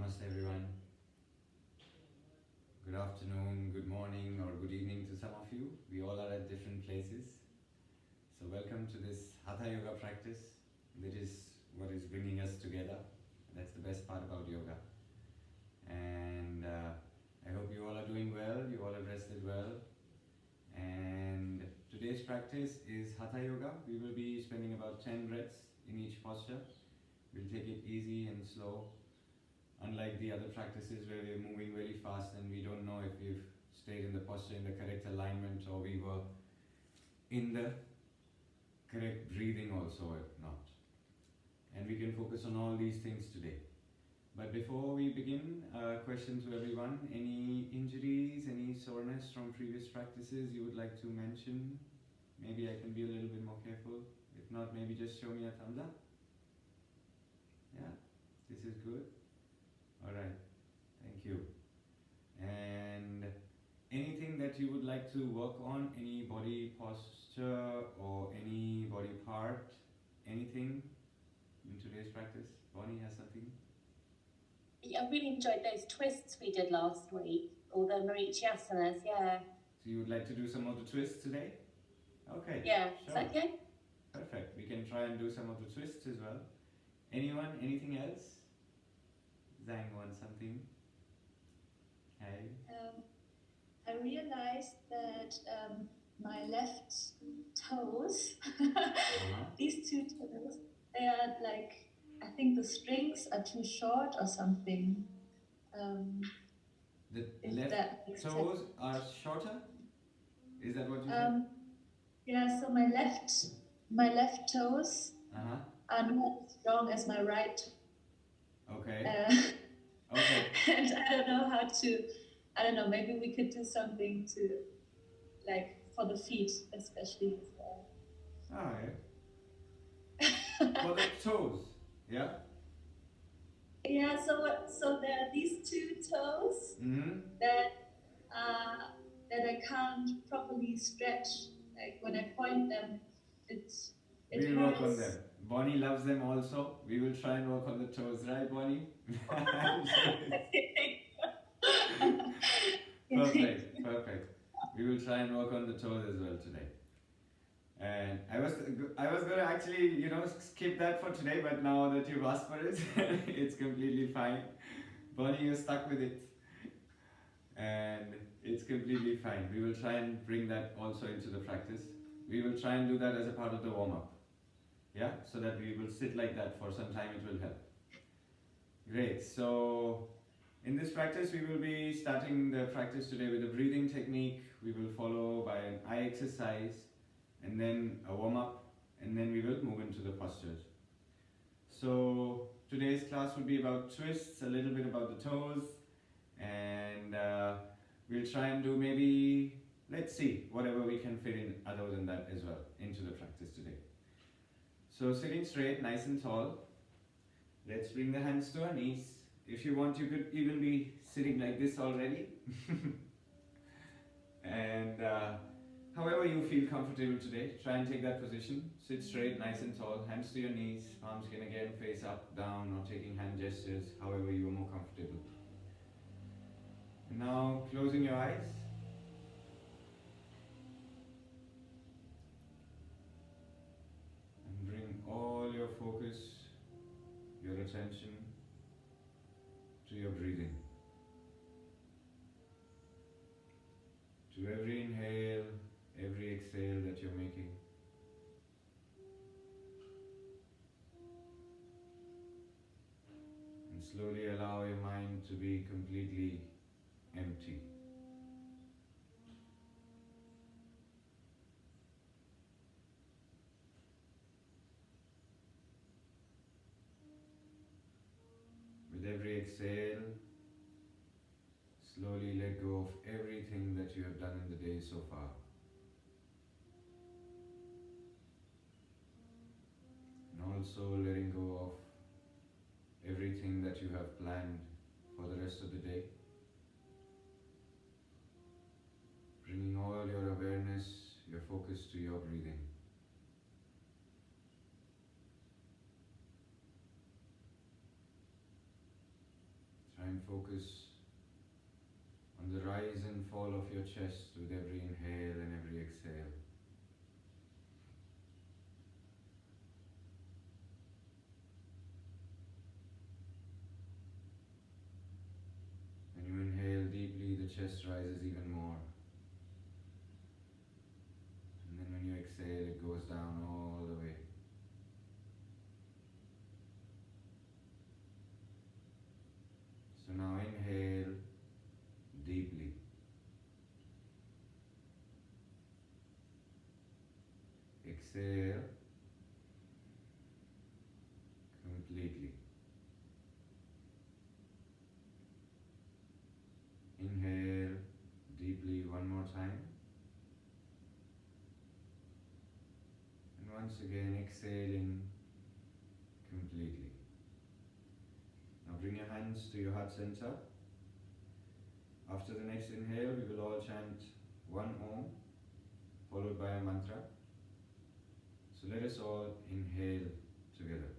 Namaste everyone. Good afternoon, good morning, or good evening to some of you. We all are at different places. So welcome to this Hatha yoga practice. That is what is bringing us together. That's the best part about yoga. And I hope you all are doing well, you all have rested well. And today's practice is Hatha yoga. We will be spending about 10 breaths in each posture. We'll take it easy and slow. Unlike the other practices where we're moving very fast and we don't know if we've stayed in the posture in the correct alignment or we were in the correct breathing also or not. And we can focus on all these things today. But before we begin, question to everyone. Any injuries, any soreness from previous practices you would like to mention? Maybe I can be a little bit more careful. If not, maybe just show me a thumbs up. Yeah, this is good. Alright, thank you. And anything that you would like to work on, any body posture or any body part, anything in today's practice? Bonnie has something? I really enjoyed those twists we did last week, all the Marichiasanas, yeah. So you would like to do some of the twists today? Okay. Yeah, sure. is that okay? Perfect. We can try and do some of the twists as well. Anyone? Anything else? Zhang wants something. Hey. I realized that my left toes, these two toes, they are like, I think the strings are too short or something. The left toes are shorter? Is that what you said? Yeah, so my left toes are not as strong as my right. Okay. Okay. And I don't know, maybe we could do something to, like, for the feet especially as well. Yeah. For the toes, yeah? Yeah, so there are these two toes that I can't properly stretch. Like when I point them, we'll work on them. Bonnie loves them also. We will try and work on the toes, right, Bonnie? Perfect. We will try and work on the toes as well today. And I was going to actually, skip that for today, but now that you've asked for it, it's completely fine. Bonnie, you're stuck with it. And it's completely fine. We will try and bring that also into the practice. We will try and do that as a part of the warm-up. Yeah, so that we will sit like that for some time, it will help. Great, so in this practice we will be starting the practice today with a breathing technique. We will follow by an eye exercise and then a warm-up, and then we will move into the postures. So today's class will be about twists, a little bit about the toes, and we'll try and do maybe, let's see, whatever we can fit in other than that as well into the practice today. So sitting straight, nice and tall. Let's bring the hands to our knees. If you want, you could even be sitting like this already. And however you feel comfortable today, try and take that position. Sit straight, nice and tall, hands to your knees, palms can again face up, down, or taking hand gestures, however you are more comfortable. And now closing your eyes. And bring all your focus, your attention to your breathing. To every inhale, every exhale that you're making. And slowly allow your mind to be completely empty. With every exhale, slowly let go of everything that you have done in the day so far. And also letting go of everything that you have planned for the rest of the day. Bringing all your awareness, your focus to your breathing. and focus on the rise and fall of your chest with every inhale and every exhale. When you inhale deeply, the chest rises even more. And then when you exhale, it goes down all the way. So now inhale deeply. Exhale completely. Inhale deeply one more time. And once again exhaling completely. Now bring your hands to your heart center. After the next inhale, we will all chant one Om followed by a mantra. So let us all inhale together.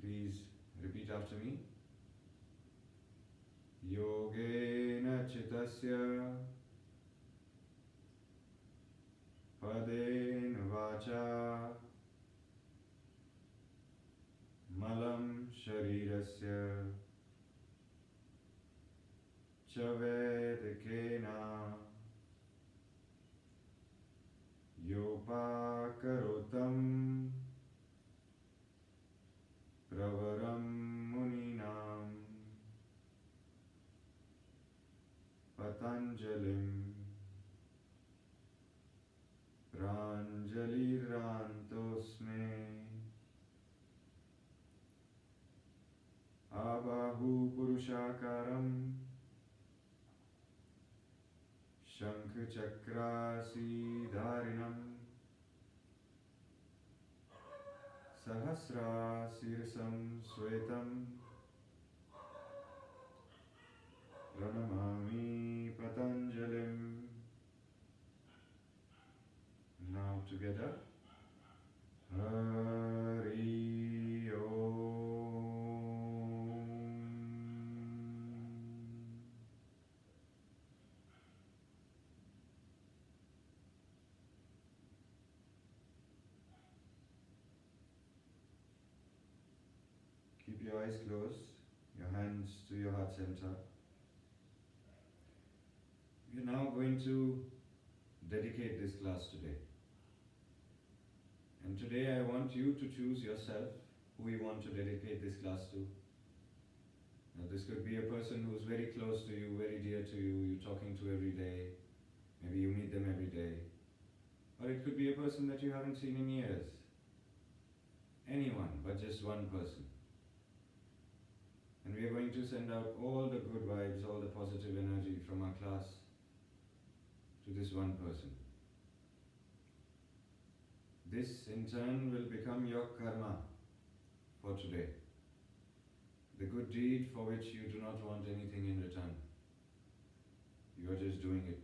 Please repeat after me. Yogena chitasya padena vacha malam sharirasya chavedekena yopakarotam pravaram muninam patanjalim pranjalirantosme abahu purushakaram shankhachakrasi dharinam sahasrasirsam svetam pranamami patanjalim. Now together. Hari Om. Keep your eyes closed, your hands to your heart center. We are now going to dedicate this class today. And today I want you to choose yourself who you want to dedicate this class to. Now this could be a person who's very close to you, very dear to you, you're talking to every day. Maybe you meet them every day. Or it could be a person that you haven't seen in years. Anyone, but just one person. And we are going to send out all the good vibes, all the positive energy from our class to this one person. This in turn will become your karma for today. The good deed for which you do not want anything in return. You are just doing it.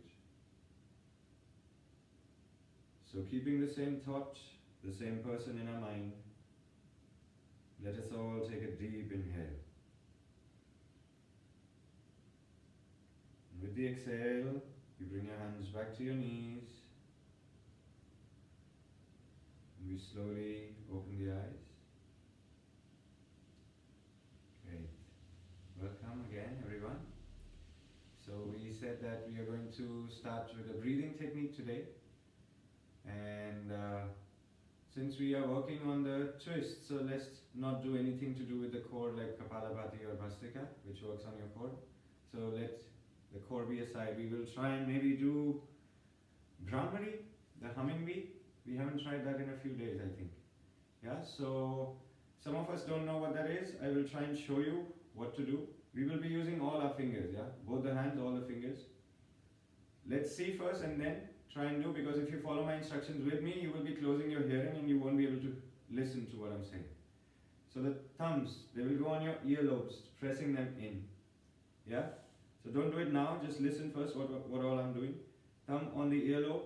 So keeping the same thought, the same person in our mind, let us all take a deep inhale. And with the exhale, you bring your hands back to your knees. And we slowly open the eyes. Great. Welcome again, everyone. So we said that we are going to start with a breathing technique today. And since we are working on the twist, so let's not do anything to do with the core like Kapalabhati or Bhastrika, which works on your core. So let the core be aside. We will try and maybe do Brahmari, the humming bee. We haven't tried that in a few days, I think. Yeah, so some of us don't know what that is. I will try and show you what to do. We will be using all our fingers, yeah? Both the hands, all the fingers. Let's see first and then try and do, because if you follow my instructions with me, you will be closing your hearing and you won't be able to listen to what I'm saying. So the thumbs, they will go on your earlobes, pressing them in. Yeah? So don't do it now, just listen first what all I'm doing. Thumb on the earlobe,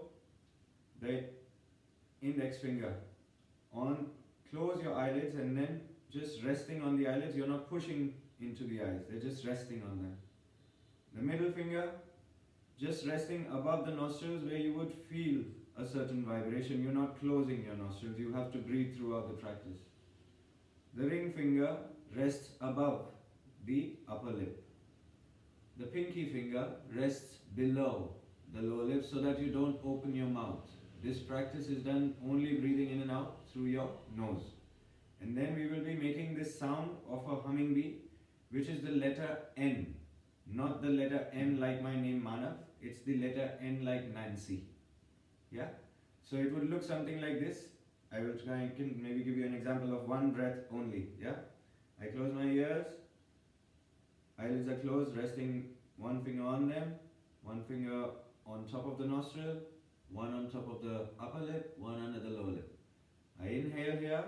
the index finger on, close your eyelids and then just resting on the eyelids. You're not pushing into the eyes, they're just resting on them. The middle finger just resting above the nostrils where you would feel a certain vibration. You're not closing your nostrils, you have to breathe throughout the practice. The ring finger rests above the upper lip. The pinky finger rests below the lower lip so that you don't open your mouth. This practice is done only breathing in and out through your nose. And then we will be making this sound of a humming bee, which is the letter N. Not the letter N like my name Manav, it's the letter N like Nancy. Yeah? So it would look something like this. I will try and can maybe give you an example of one breath only. Yeah? I close my ears, eyelids are closed, resting one finger on them, one finger on top of the nostril, one on top of the upper lip, one under the lower lip. I inhale here,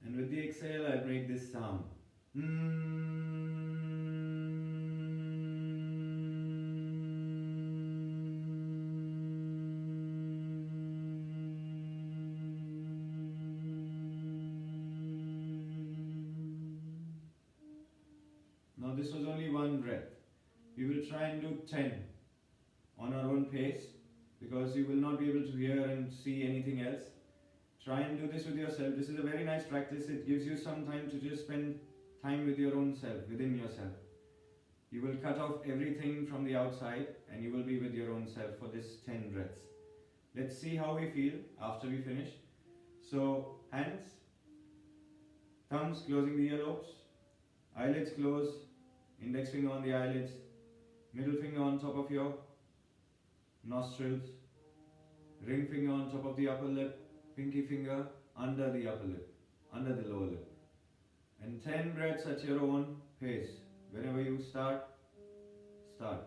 and with the exhale I make this sound. Now this was only one breath. We will try and do 10 on our own pace because you will not be able to hear and see anything else. Try and do this with yourself. This is a very nice practice. It gives you some time to just spend time with your own self, within yourself. You will cut off everything from the outside and you will be with your own self for this 10 breaths. Let's see how we feel after we finish. So hands, thumbs closing the earlobes, eyelids closed, index finger on the eyelids, middle finger on top of your nostrils, ring finger on top of the upper lip, pinky finger under the upper lip, under the lower lip. And 10 breaths at your own pace. Whenever you start, start.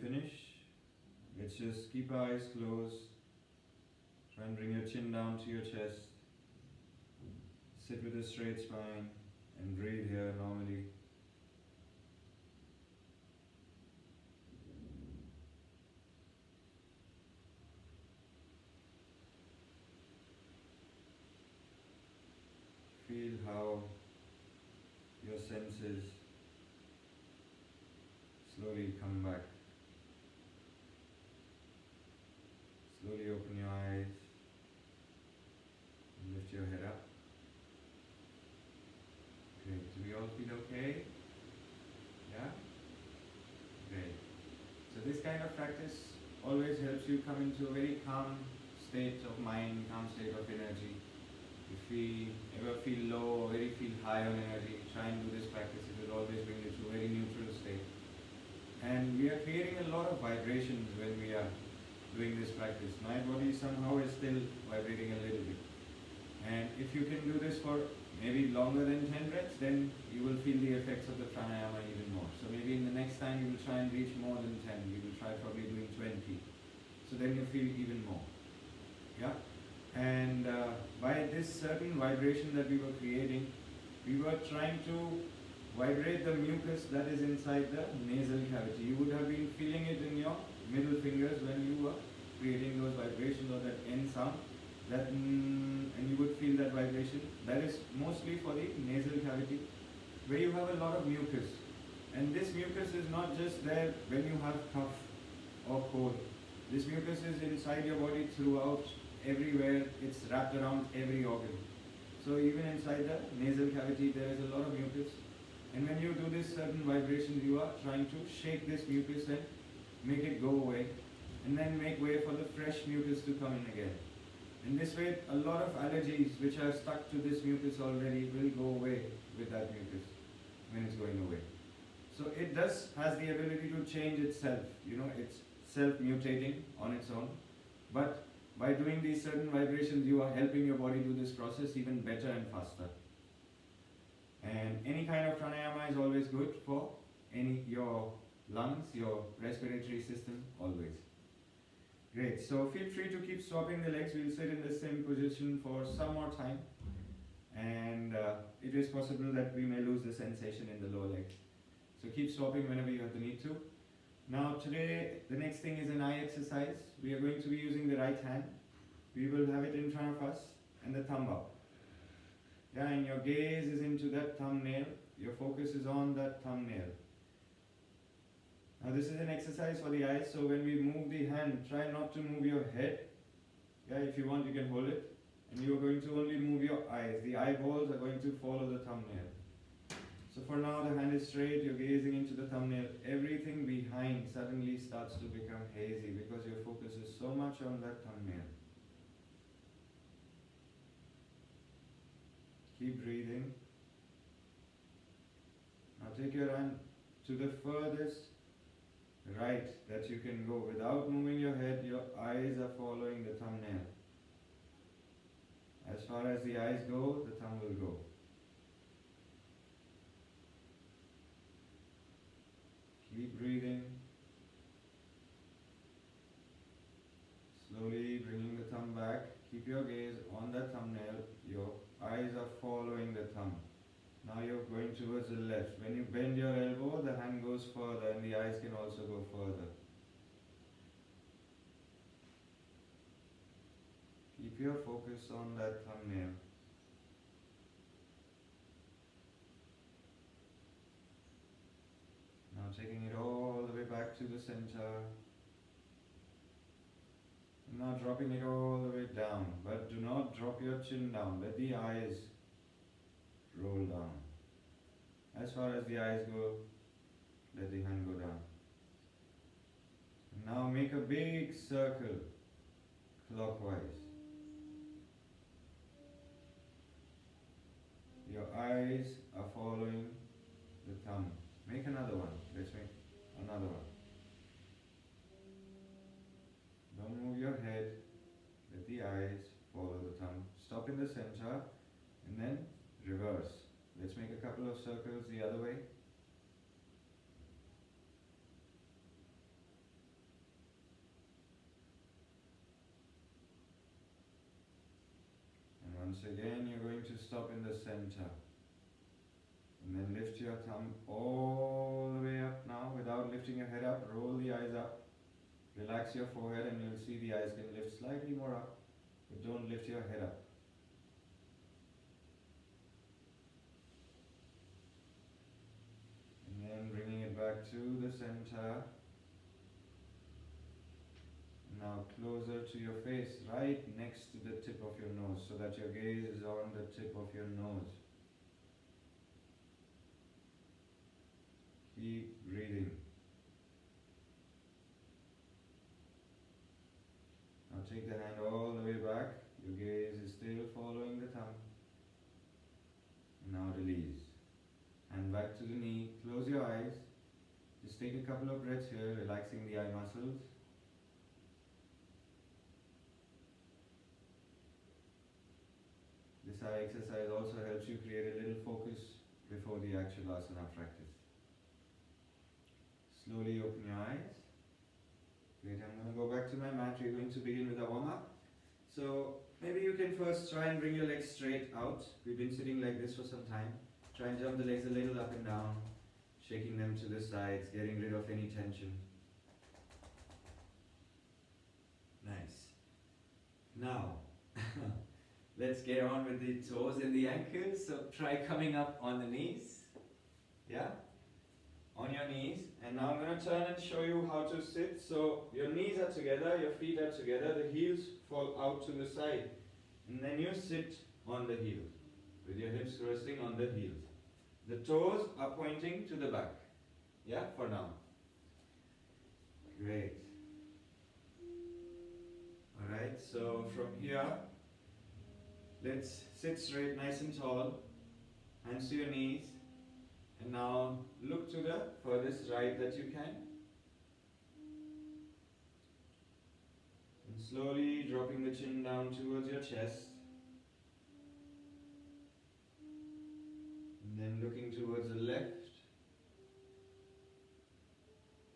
finish, let's just keep our eyes closed. Try and bring your chin down to your chest. Sit with a straight spine and breathe here normally. Feel how your senses slowly come back. Slowly open your eyes and lift your head up. Great. Do we all feel okay? Yeah? Great. So this kind of practice always helps you come into a very calm state of mind, calm state of energy. If we ever feel low or very feel high on energy, try and do this practice. It will always bring you to a very neutral state. And we are creating a lot of vibrations when we are doing this practice. My body somehow is still vibrating a little bit. And if you can do this for maybe longer than 10 breaths, then you will feel the effects of the pranayama even more. So maybe in the next time you will try and reach more than 10. You will try probably doing 20. So then you feel even more. Yeah? And by this certain vibration that we were creating, we were trying to vibrate the mucus that is inside the nasal cavity. You would have been feeling it in your middle fingers when you were creating those vibrations or that N sound. And you would feel that vibration. That is mostly for the nasal cavity, where you have a lot of mucus. And this mucus is not just there when you have cough or cold. This mucus is inside your body throughout, everywhere. It's wrapped around every organ. So even inside the nasal cavity there is a lot of mucus. And when you do this certain vibration, you are trying to shake this mucus and make it go away. And then make way for the fresh mucus to come in again. In this way, a lot of allergies which are stuck to this mucus already will go away with that mucus when it's going away. So it has the ability to change itself. It's self-mutating on its own. But by doing these certain vibrations, you are helping your body do this process even better and faster. And any kind of pranayama is always good for your lungs, your respiratory system, always. Great. So feel free to keep swapping the legs. We'll sit in the same position for some more time. And it is possible that we may lose the sensation in the lower legs. So keep swapping whenever you have the need to. Now today, the next thing is an eye exercise. We are going to be using the right hand. We will have it in front of us and the thumb up. Yeah, and your gaze is into that thumbnail. Your focus is on that thumbnail. Now this is an exercise for the eyes, so when we move the hand, try not to move your head. Yeah, if you want you can hold it. And you are going to only move your eyes. The eyeballs are going to follow the thumbnail. So for now the hand is straight, you're gazing into the thumbnail. Everything behind suddenly starts to become hazy because your focus is so much on that thumbnail. Keep breathing. Now take your hand to the furthest right that you can go. Without moving your head, your eyes are following the thumbnail. As far as the eyes go, the thumb will go. Keep breathing. Slowly bringing the thumb back. Keep your gaze on that thumbnail. Your eyes are following the thumb. Now you're going towards the left. When you bend your elbow, the hand goes further and the eyes can also go further. Keep your focus on that thumbnail. Now taking it all the way back to the center. Now dropping it all the way down. But do not drop your chin down. Let the eyes roll down. As far as the eyes go, let the hand go down. Now make a big circle clockwise. Your eyes are following the thumb. Make another one. Let's make another one. Don't move your head. Let the eyes follow the thumb. Stop in the center and then reverse. Let's make a couple of circles the other way. Once again, you're going to stop in the center. And then lift your thumb all the way up now without lifting your head up. Roll the eyes up. Relax your forehead and you'll see the eyes can lift slightly more up. But don't lift your head up. And then bringing it back to the center. Now closer to your face, right next to the tip of your nose, so that your gaze is on the tip of your nose. Keep breathing. Now take the hand all the way back. Your gaze is still following the thumb. Now release. Hand back to the knee. Close your eyes. Just take a couple of breaths here, relaxing the eye muscles. This eye exercise also helps you create a little focus before the actual asana practice. Slowly open your eyes. Great, I'm going to go back to my mat. We're going to begin with a warm-up. So maybe you can first try and bring your legs straight out. We've been sitting like this for some time. Try and jump the legs a little up and down, shaking them to the sides, getting rid of any tension. Nice. Now, let's get on with the toes and the ankles. So try coming up on the knees. Yeah? On your knees. And now I'm going to turn and show you how to sit. So your knees are together, your feet are together, the heels fall out to the side. And then you sit on the heels, with your hips resting on the heels. The toes are pointing to the back. Yeah, for now. Great. Alright, so from here, let's sit straight, nice and tall. Hands to your knees. And now look to the furthest right that you can. And slowly dropping the chin down towards your chest. And then looking towards the left.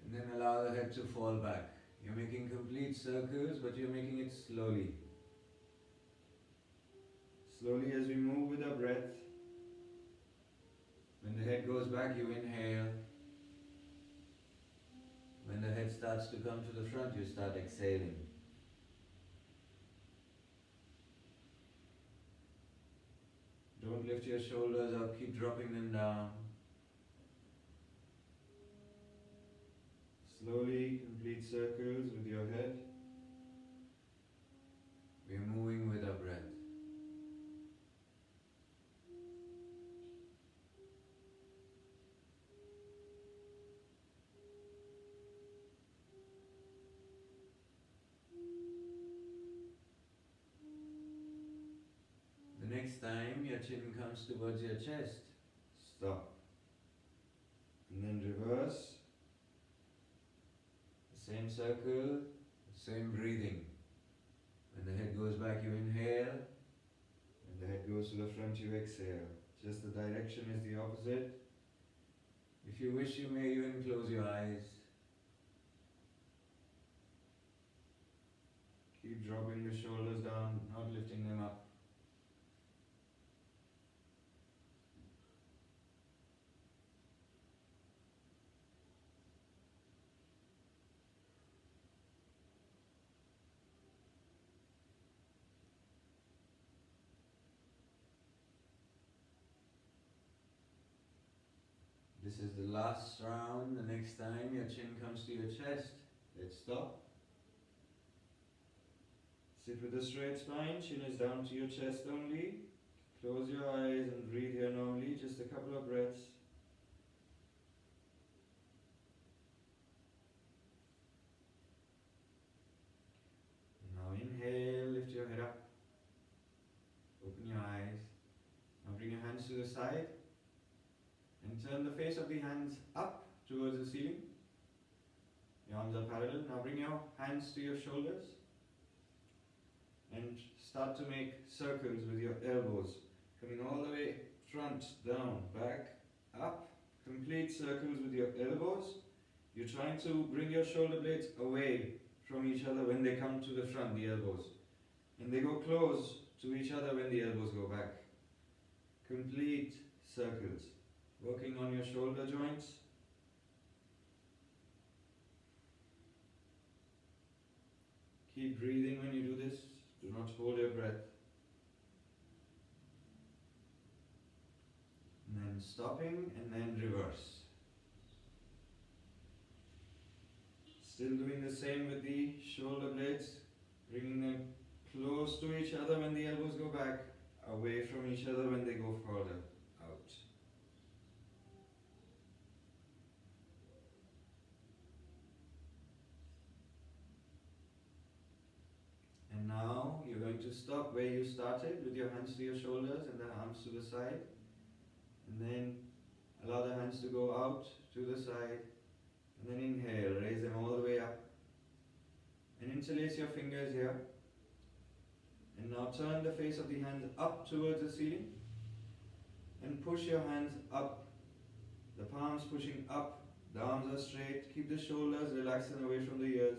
And then allow the head to fall back. You're making complete circles, but you're making it slowly. Slowly as we move with our breath. When the head goes back, you inhale. When the head starts to come to the front, you start exhaling. Don't lift your shoulders up, keep dropping them down. Slowly complete circles with your head. We are moving with our breath. The next time your chin comes towards your chest, stop. And then reverse. Same circle, same breathing. When the head goes back, you inhale. When the head goes to the front, you exhale. Just the direction is the opposite. If you wish, you may even close your eyes. Keep dropping the shoulders down, not lifting them up. This is the last round. The next time your chin comes to your chest, let's stop. Sit with a straight spine, chin is down to your chest only. Close your eyes and breathe here normally, just a couple of breaths. Now inhale, lift your head up. Open your eyes. Now bring your hands to the side. And turn the face of the hands up towards the ceiling. Your arms are parallel. Now bring your hands to your shoulders. And start to make circles with your elbows. Coming all the way front, down, back, up. Complete circles with your elbows. You're trying to bring your shoulder blades away from each other when they come to the front, the elbows. And they go close to each other when the elbows go back. Complete circles. Working on your shoulder joints. Keep breathing when you do this. Do not hold your breath. And then stopping and then reverse. Still doing the same with the shoulder blades. Bringing them close to each other when the elbows go back. Away from each other when they go further out. And now you're going to stop where you started with your hands to your shoulders and the arms to the side. And then allow the hands to go out to the side. And then inhale, raise them all the way up. And interlace your fingers here. And now turn the face of the hands up towards the ceiling. And push your hands up. The palms pushing up. The arms are straight. Keep the shoulders relaxed and away from the ears.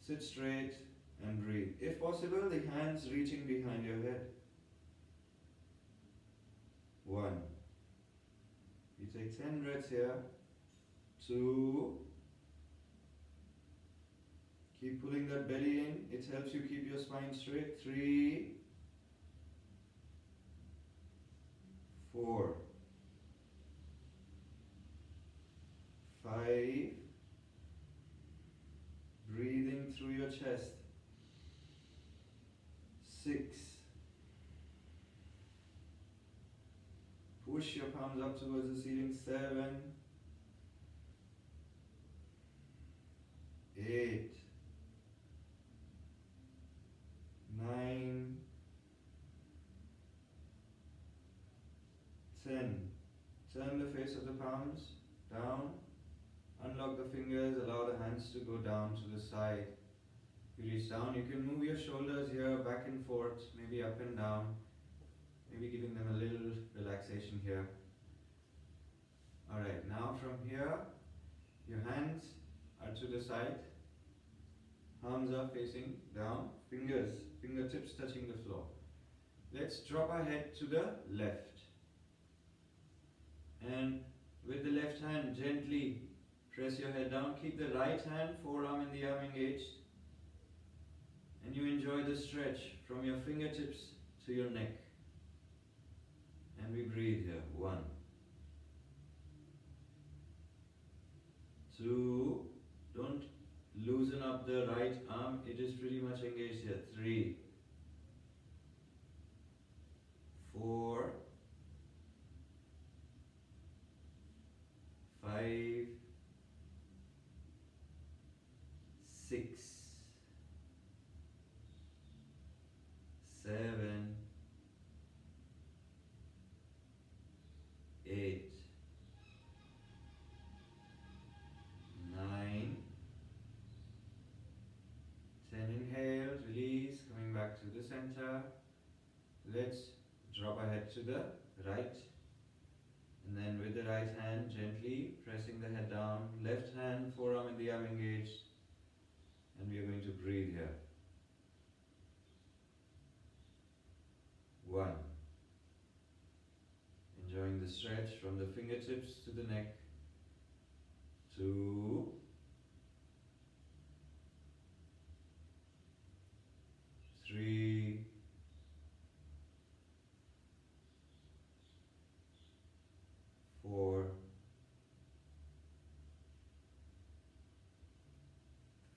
Sit straight and breathe. If possible, the hands reaching behind your head. 1. You take 10 breaths here. 2. Keep pulling that belly in. It helps you keep your spine straight. 3. 4. 5. Breathing through your chest. 6. Push your palms up towards the ceiling. 7. 8. 9. 10. Turn the face of the palms down. Unlock the fingers. Allow the hands to go down to the side. You reach down. You can move your shoulders here back and forth, maybe up and down. Maybe giving them a little relaxation here. Alright, now from here, your hands are to the side. Palms are facing down. Fingertips touching the floor. Let's drop our head to the left. And with the left hand, gently press your head down. Keep the right hand, forearm and the arm engaged. And you enjoy the stretch from your fingertips to your neck. And we breathe here. 1. 2. Don't loosen up the right arm. It is pretty much engaged here. 3. 4. 5. 6. 7. 8. 9. 10. Inhale, release, coming back to the center. Let's drop our head to the right. And then with the right hand, gently pressing the head down. Left hand, forearm and the arm engaged. And we are going to breathe here. 1. Enjoying the stretch from the fingertips to the neck. 2. 3. 4.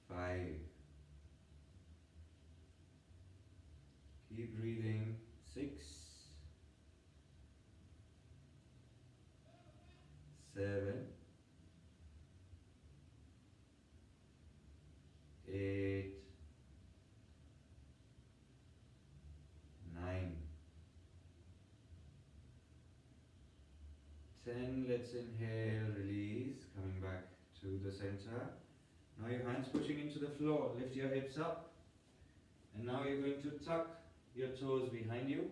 5. Keep breathing. 6. 7. 8. 9. 10. Let's inhale, release, coming back to the center. Now your hands pushing into the floor. Lift your hips up. And now you're going to tuck your toes behind you.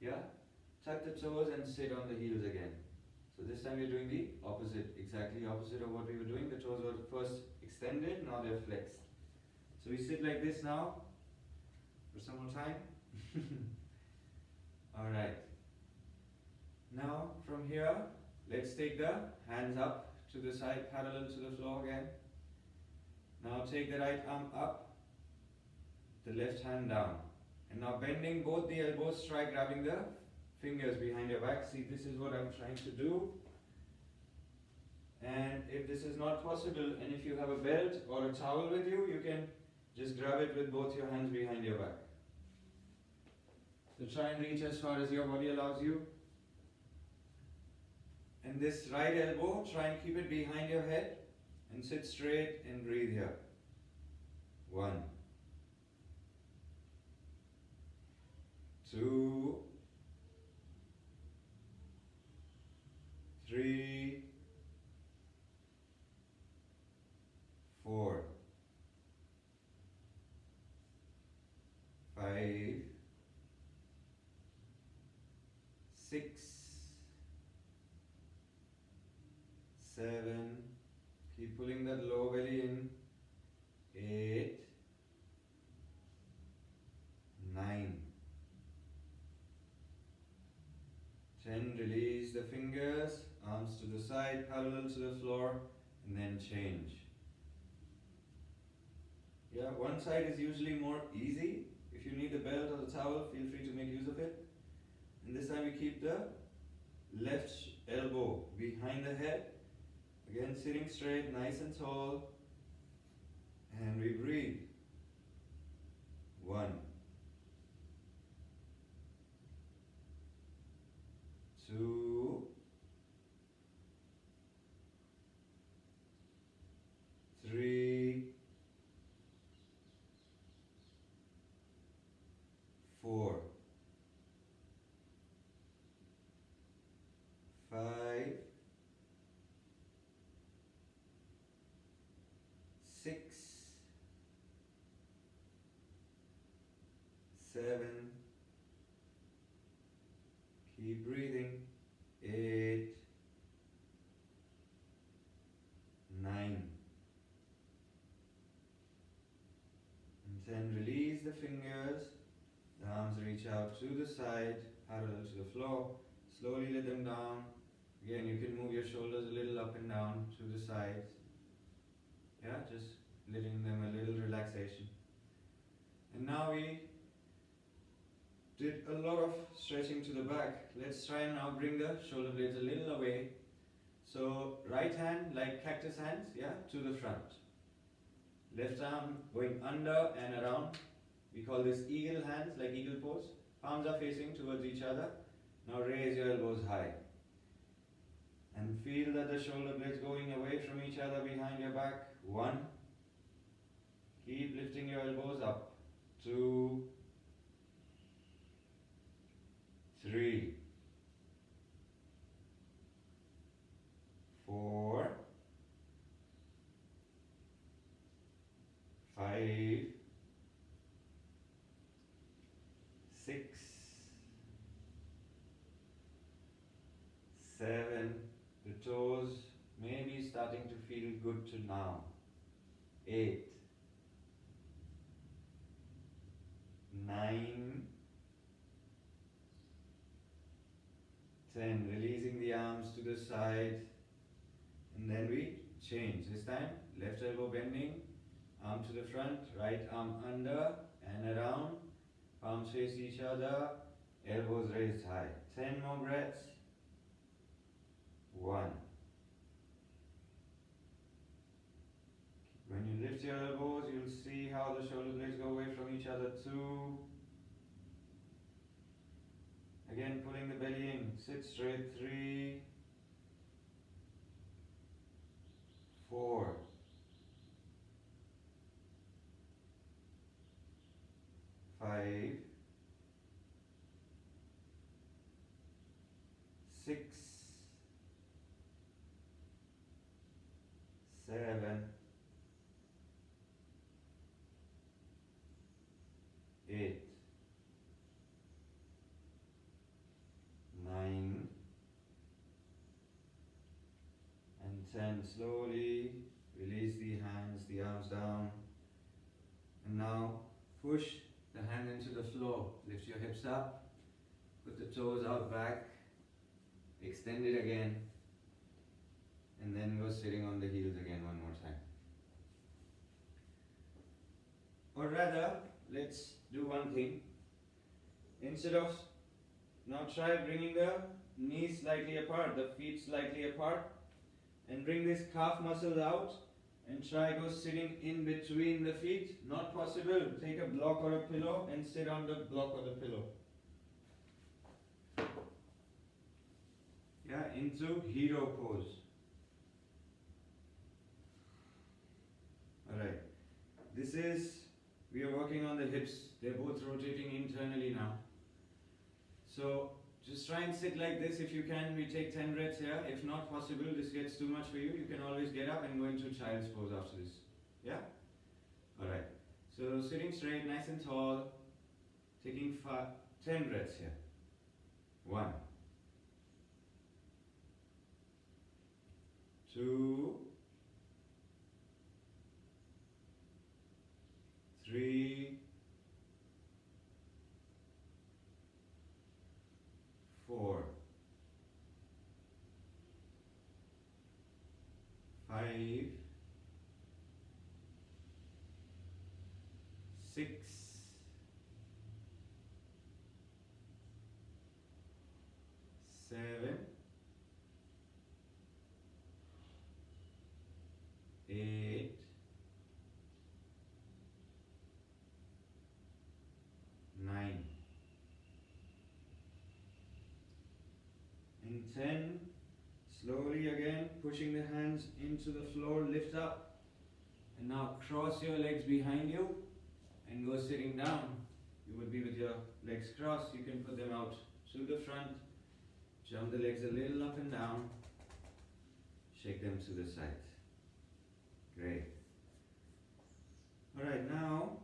Yeah? Tuck the toes and sit on the heels again. So this time you're doing the opposite, exactly opposite of what we were doing. The toes were first extended, now they're flexed. So we sit like this now for some more time. Alright. Now from here, let's take the hands up to the side, parallel to the floor again. Now take the right arm up, the left hand down. And now bending both the elbows, try grabbing the fingers behind your back. See, this is what I'm trying to do. And if this is not possible, and if you have a belt or a towel with you, you can just grab it with both your hands behind your back. So try and reach as far as your body allows you. And this right elbow, try and keep it behind your head and sit straight and breathe here. 1, 2, 3, 4, 5, 6, 7, keep pulling that lower belly in, 8, 9, 10, release the fingers, arms to the side, parallel to the floor, and then change. Yeah, one side is usually more easy. If you need the belt or the towel, feel free to make use of it. And this time we keep the left elbow behind the head. Again, sitting straight, nice and tall. And we breathe. 1, 2, 3, 4, 5, 6, 7, keep breathing, 8, 9, and 10, release the fingers, the arms reach out to the side, parallel to the floor, slowly let them down. Again, you can move your shoulders a little up and down to the sides. Yeah, just letting them a little relaxation. And now we did a lot of stretching to the back. Let's try and now bring the shoulder blades a little away. So right hand like cactus hands, yeah, to the front. Left arm going under and around. We call this eagle hands, like eagle pose. Palms are facing towards each other. Now raise your elbows high. And feel that the shoulder blades going away from each other behind your back. 1. Keep lifting your elbows up. 2, 3, 4, 5, 6, 7. The toes may be starting to feel good to now. 8, 9, 10. Releasing the arms to the side, and then we change. This time, left elbow bending, arm to the front, right arm under and around, palms face each other, elbows raised high. 10 more breaths. 1. When you lift your elbows, you'll see how the shoulder blades go away from each other. 2. Again, pulling the belly in. Sit straight. 3, 4, 5, 6, 7, 8, 9, and 10. Slowly release the hands, the arms down. And now push the hand into the floor. Lift your hips up, put the toes out back, extend it again, and then go sitting on the heels again one more time. Or rather, let's do one thing. Instead of, now try bringing the knees slightly apart, the feet slightly apart, and bring this calf muscles out, and try go sitting in between the feet. Not possible, take a block or a pillow and sit on the block or the pillow. Yeah, into hero pose. Alright, this is, we are working on the hips, they're both rotating internally now. So just try and sit like this if you can. We take 10 breaths here. If not possible, this gets too much for you, you can always get up and go into child's pose after this. Yeah? Alright, so sitting straight, nice and tall, taking 10 breaths here. 1, 2, 3, 4, 5, 6, 7, 8, 9, and 10. Slowly again, pushing the hands into the floor, lift up, and now cross your legs behind you and go sitting down. You would be with your legs crossed, you can put them out to the front, jump the legs a little up and down, shake them to the side. Great. Alright, now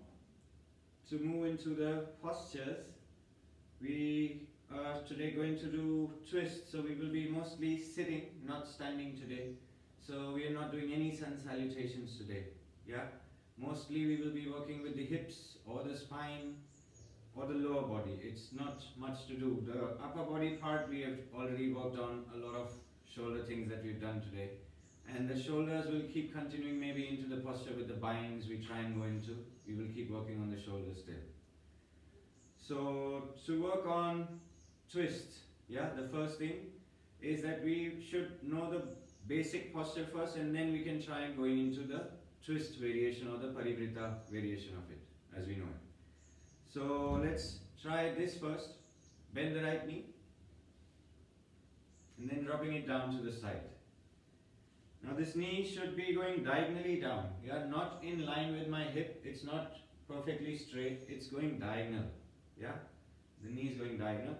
to move into the postures, we are today going to do twists, so we will be mostly sitting, not standing today. So we are not doing any sun salutations today. Yeah? Mostly we will be working with the hips or the spine or the lower body. It's not much to do. The upper body part we have already worked on, a lot of shoulder things that we've done today. And the shoulders will keep continuing maybe into the posture with the binds we try and go into. We will keep working on the shoulders still. So to work on twist, yeah, the first thing is that we should know the basic posture first, and then we can try going into the twist variation or the parivrita variation of it as we know it. So let's try this first. Bend the right knee and then dropping it down to the side. Now this knee should be going diagonally down, yeah, not in line with my hip. It's not perfectly straight, it's going diagonal. Yeah, the knee is going diagonal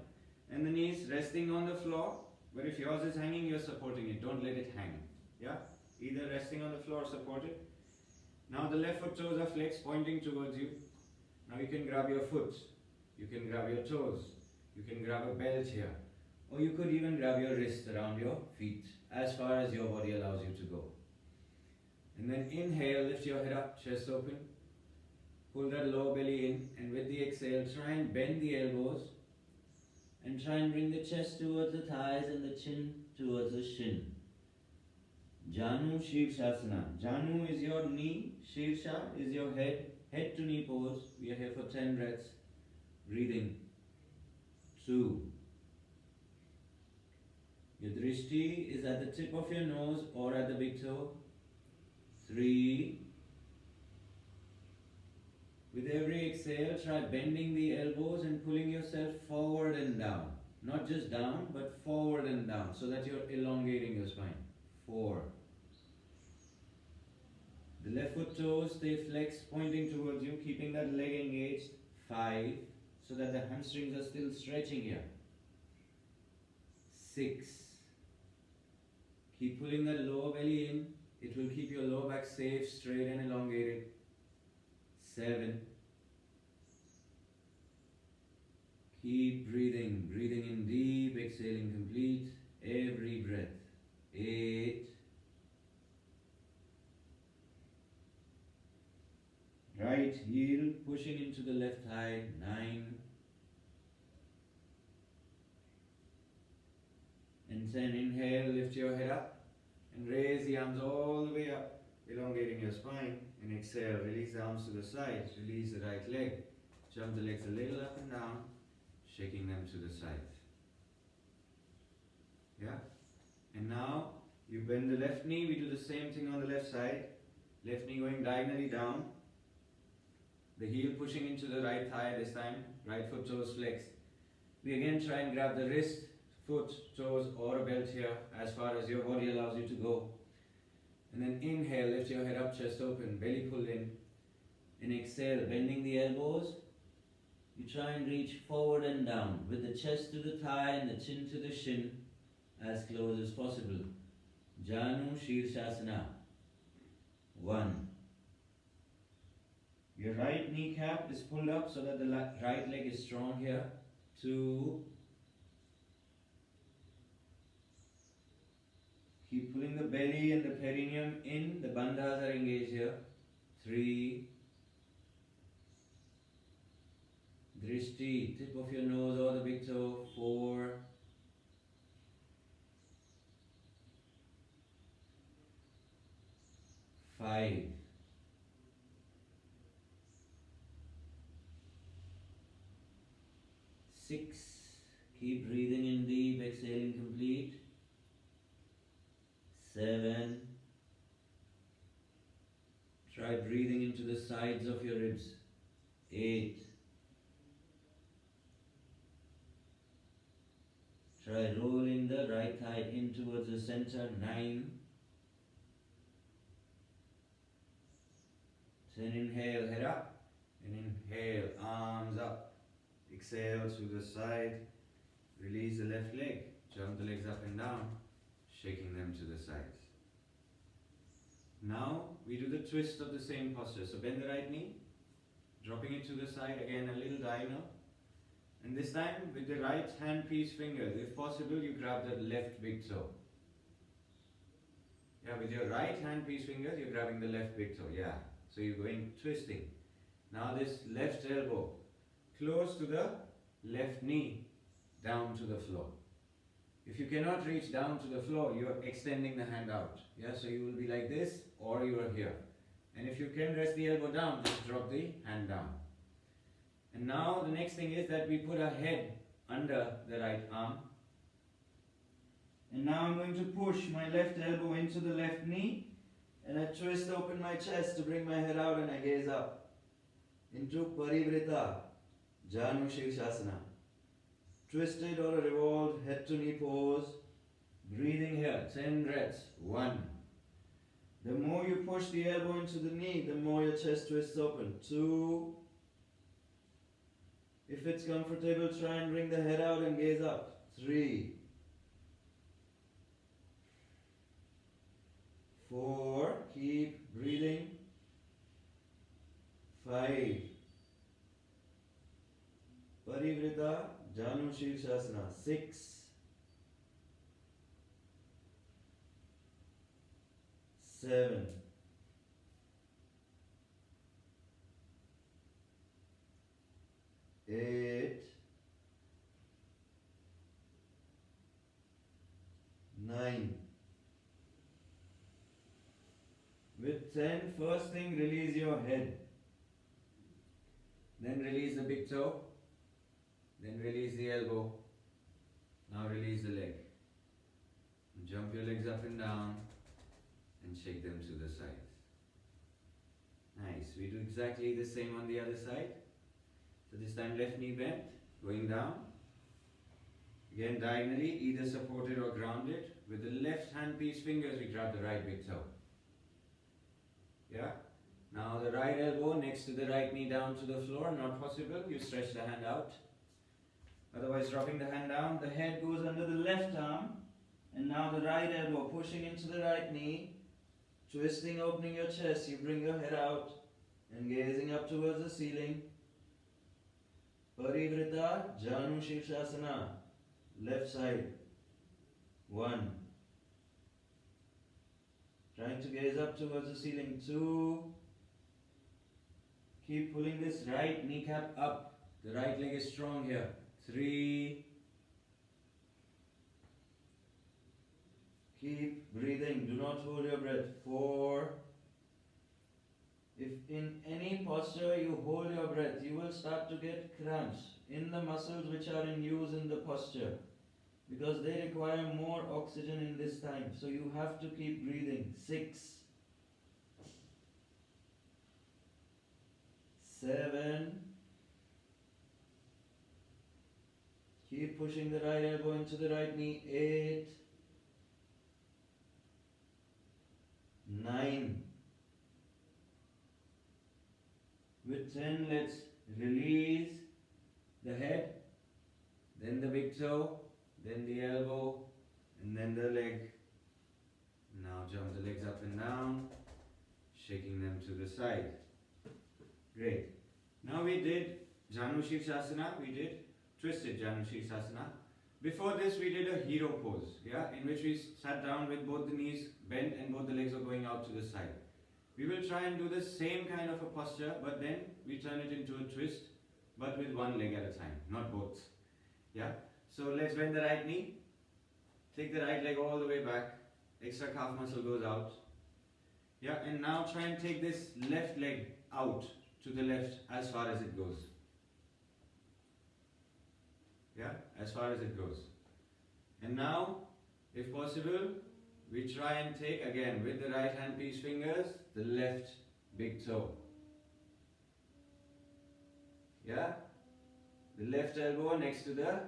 and the knee is resting on the floor, but if yours is hanging, you're supporting it. Don't let it hang. Yeah, either resting on the floor or support it. Now the left foot toes are flexed, pointing towards you. Now you can grab your foot, you can grab your toes, you can grab a belt here, or you could even grab your wrist around your feet as far as your body allows you to go. And then inhale, lift your head up, chest open. Pull that lower belly in, and with the exhale, try and bend the elbows and try and bring the chest towards the thighs and the chin towards the shin. Janu Shirshasana. Janu is your knee, Shirsha is your head to knee pose. We are here for 10 breaths. Breathing. 2. Your drishti is at the tip of your nose or at the big toe. 3. With every exhale, try bending the elbows and pulling yourself forward and down. Not just down, but forward and down, so that you're elongating your spine. 4. The left foot toes stay flexed, pointing towards you, keeping that leg engaged. 5. So that the hamstrings are still stretching here. 6. Keep pulling that lower belly in. It will keep your lower back safe, straight and elongated. 7. Keep breathing, breathing in deep, exhaling complete every breath. 8. Right heel pushing into the left thigh, 9. And 10, inhale, lift your head up and raise the arms all the way up, elongating your spine. And exhale, release the arms to the sides, release the right leg. Jump the legs a little up and down, shaking them to the sides. Yeah? And now, you bend the left knee, we do the same thing on the left side. Left knee going diagonally down. The heel pushing into the right thigh this time, right foot toes flex. We again try and grab the wrist, foot, toes or a belt here as far as your body allows you to go. And then inhale, lift your head up, chest open, belly pulled in. And exhale, bending the elbows. You try and reach forward and down with the chest to the thigh and the chin to the shin as close as possible. Janu Shirshasana. 1. Your right kneecap is pulled up so that the right leg is strong here. 2. Keep pulling the belly and the perineum in. The bandhas are engaged here. 3. Drishti, tip of your nose or the big toe. 4. 5. 6. Keep breathing in deep, exhaling complete. 7. Try breathing into the sides of your ribs. 8. Try rolling the right thigh in towards the center. 9. 10. Inhale, head up. And inhale, arms up. Exhale to the side. Release the left leg. Jump the legs up and down, shaking them to the sides. Now we do the twist of the same posture. So bend the right knee, dropping it to the side, again a little diagonal. And this time with the right hand piece fingers, if possible you grab the left big toe. Yeah, with your right hand piece fingers you're grabbing the left big toe, yeah. So you're going twisting. Now this left elbow close to the left knee, down to the floor. If you cannot reach down to the floor, you are extending the hand out. Yeah, so you will be like this or you are here. And if you can rest the elbow down, just drop the hand down. And now the next thing is that we put our head under the right arm. And now I'm going to push my left elbow into the left knee and I twist open my chest to bring my head out and I gaze up into Parivrita, Janu Shirshasana. Twisted or a revolved head to knee pose. Breathing here, 10 breaths. 1. The more you push the elbow into the knee, the more your chest twists open. 2. If it's comfortable, try and bring the head out and gaze up. 3. 4. Keep breathing. 5. Parivrita, Janu Shirshasana. 6. 7. 8. 9. With 10, first thing, release your head. Then release the big toe. Then release the elbow. Now release the leg. Jump your legs up and down and shake them to the sides. Nice. We do exactly the same on the other side. So this time left knee bent, going down. Again diagonally, either supported or grounded. With the left hand piece fingers, we grab the right big toe. Yeah? Now the right elbow next to the right knee down to the floor, not possible. You stretch the hand out. Otherwise dropping the hand down, the head goes under the left arm. And now the right elbow pushing into the right knee. Twisting, opening your chest, you bring your head out and gazing up towards the ceiling. Parivrita, Janu Shirshasana. Left side. 1. Trying to gaze up towards the ceiling. 2. Keep pulling this right kneecap up. The right leg is strong here. 3. Keep breathing. Do not hold your breath. 4. If in any posture you hold your breath, you will start to get cramps in the muscles which are in use in the posture, because they require more oxygen in this time. So you have to keep breathing. 6. 7. Keep pushing the right elbow into the right knee. 8. 9. With 10, let's release the head, then the big toe, then the elbow, and then the leg. Now jump the legs up and down, shaking them to the side. Great. Now we did Janu Shirshasana, we did twisted Janu Shirshasana. Before this we did a hero pose, in which we sat down with both the knees bent and both the legs were going out to the side. We will try and do the same kind of a posture, but then we turn it into a twist, but with one leg at a time, not both. So let's bend the right knee, take the right leg all the way back, extra calf muscle goes out. And now try and take this left leg out to the left as far as it goes. As far as it goes. And now, if possible, we try and take again with the right hand peace fingers the left big toe. The left elbow next to the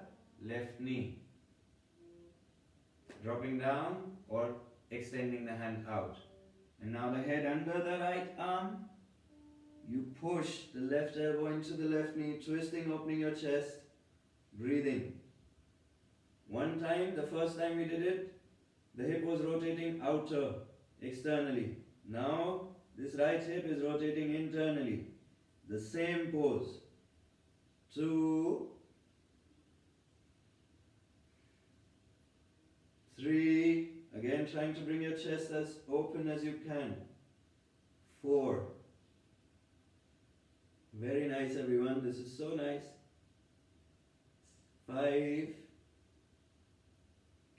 left knee. Dropping down or extending the hand out. And now the head under the right arm. You push the left elbow into the left knee, twisting, opening your chest, breathing. One time, the first time we did it, the hip was rotating outer, externally. Now, this right hip is rotating internally. The same pose. 2, 3, again trying to bring your chest as open as you can. 4. Very nice, everyone. This is so nice. 5.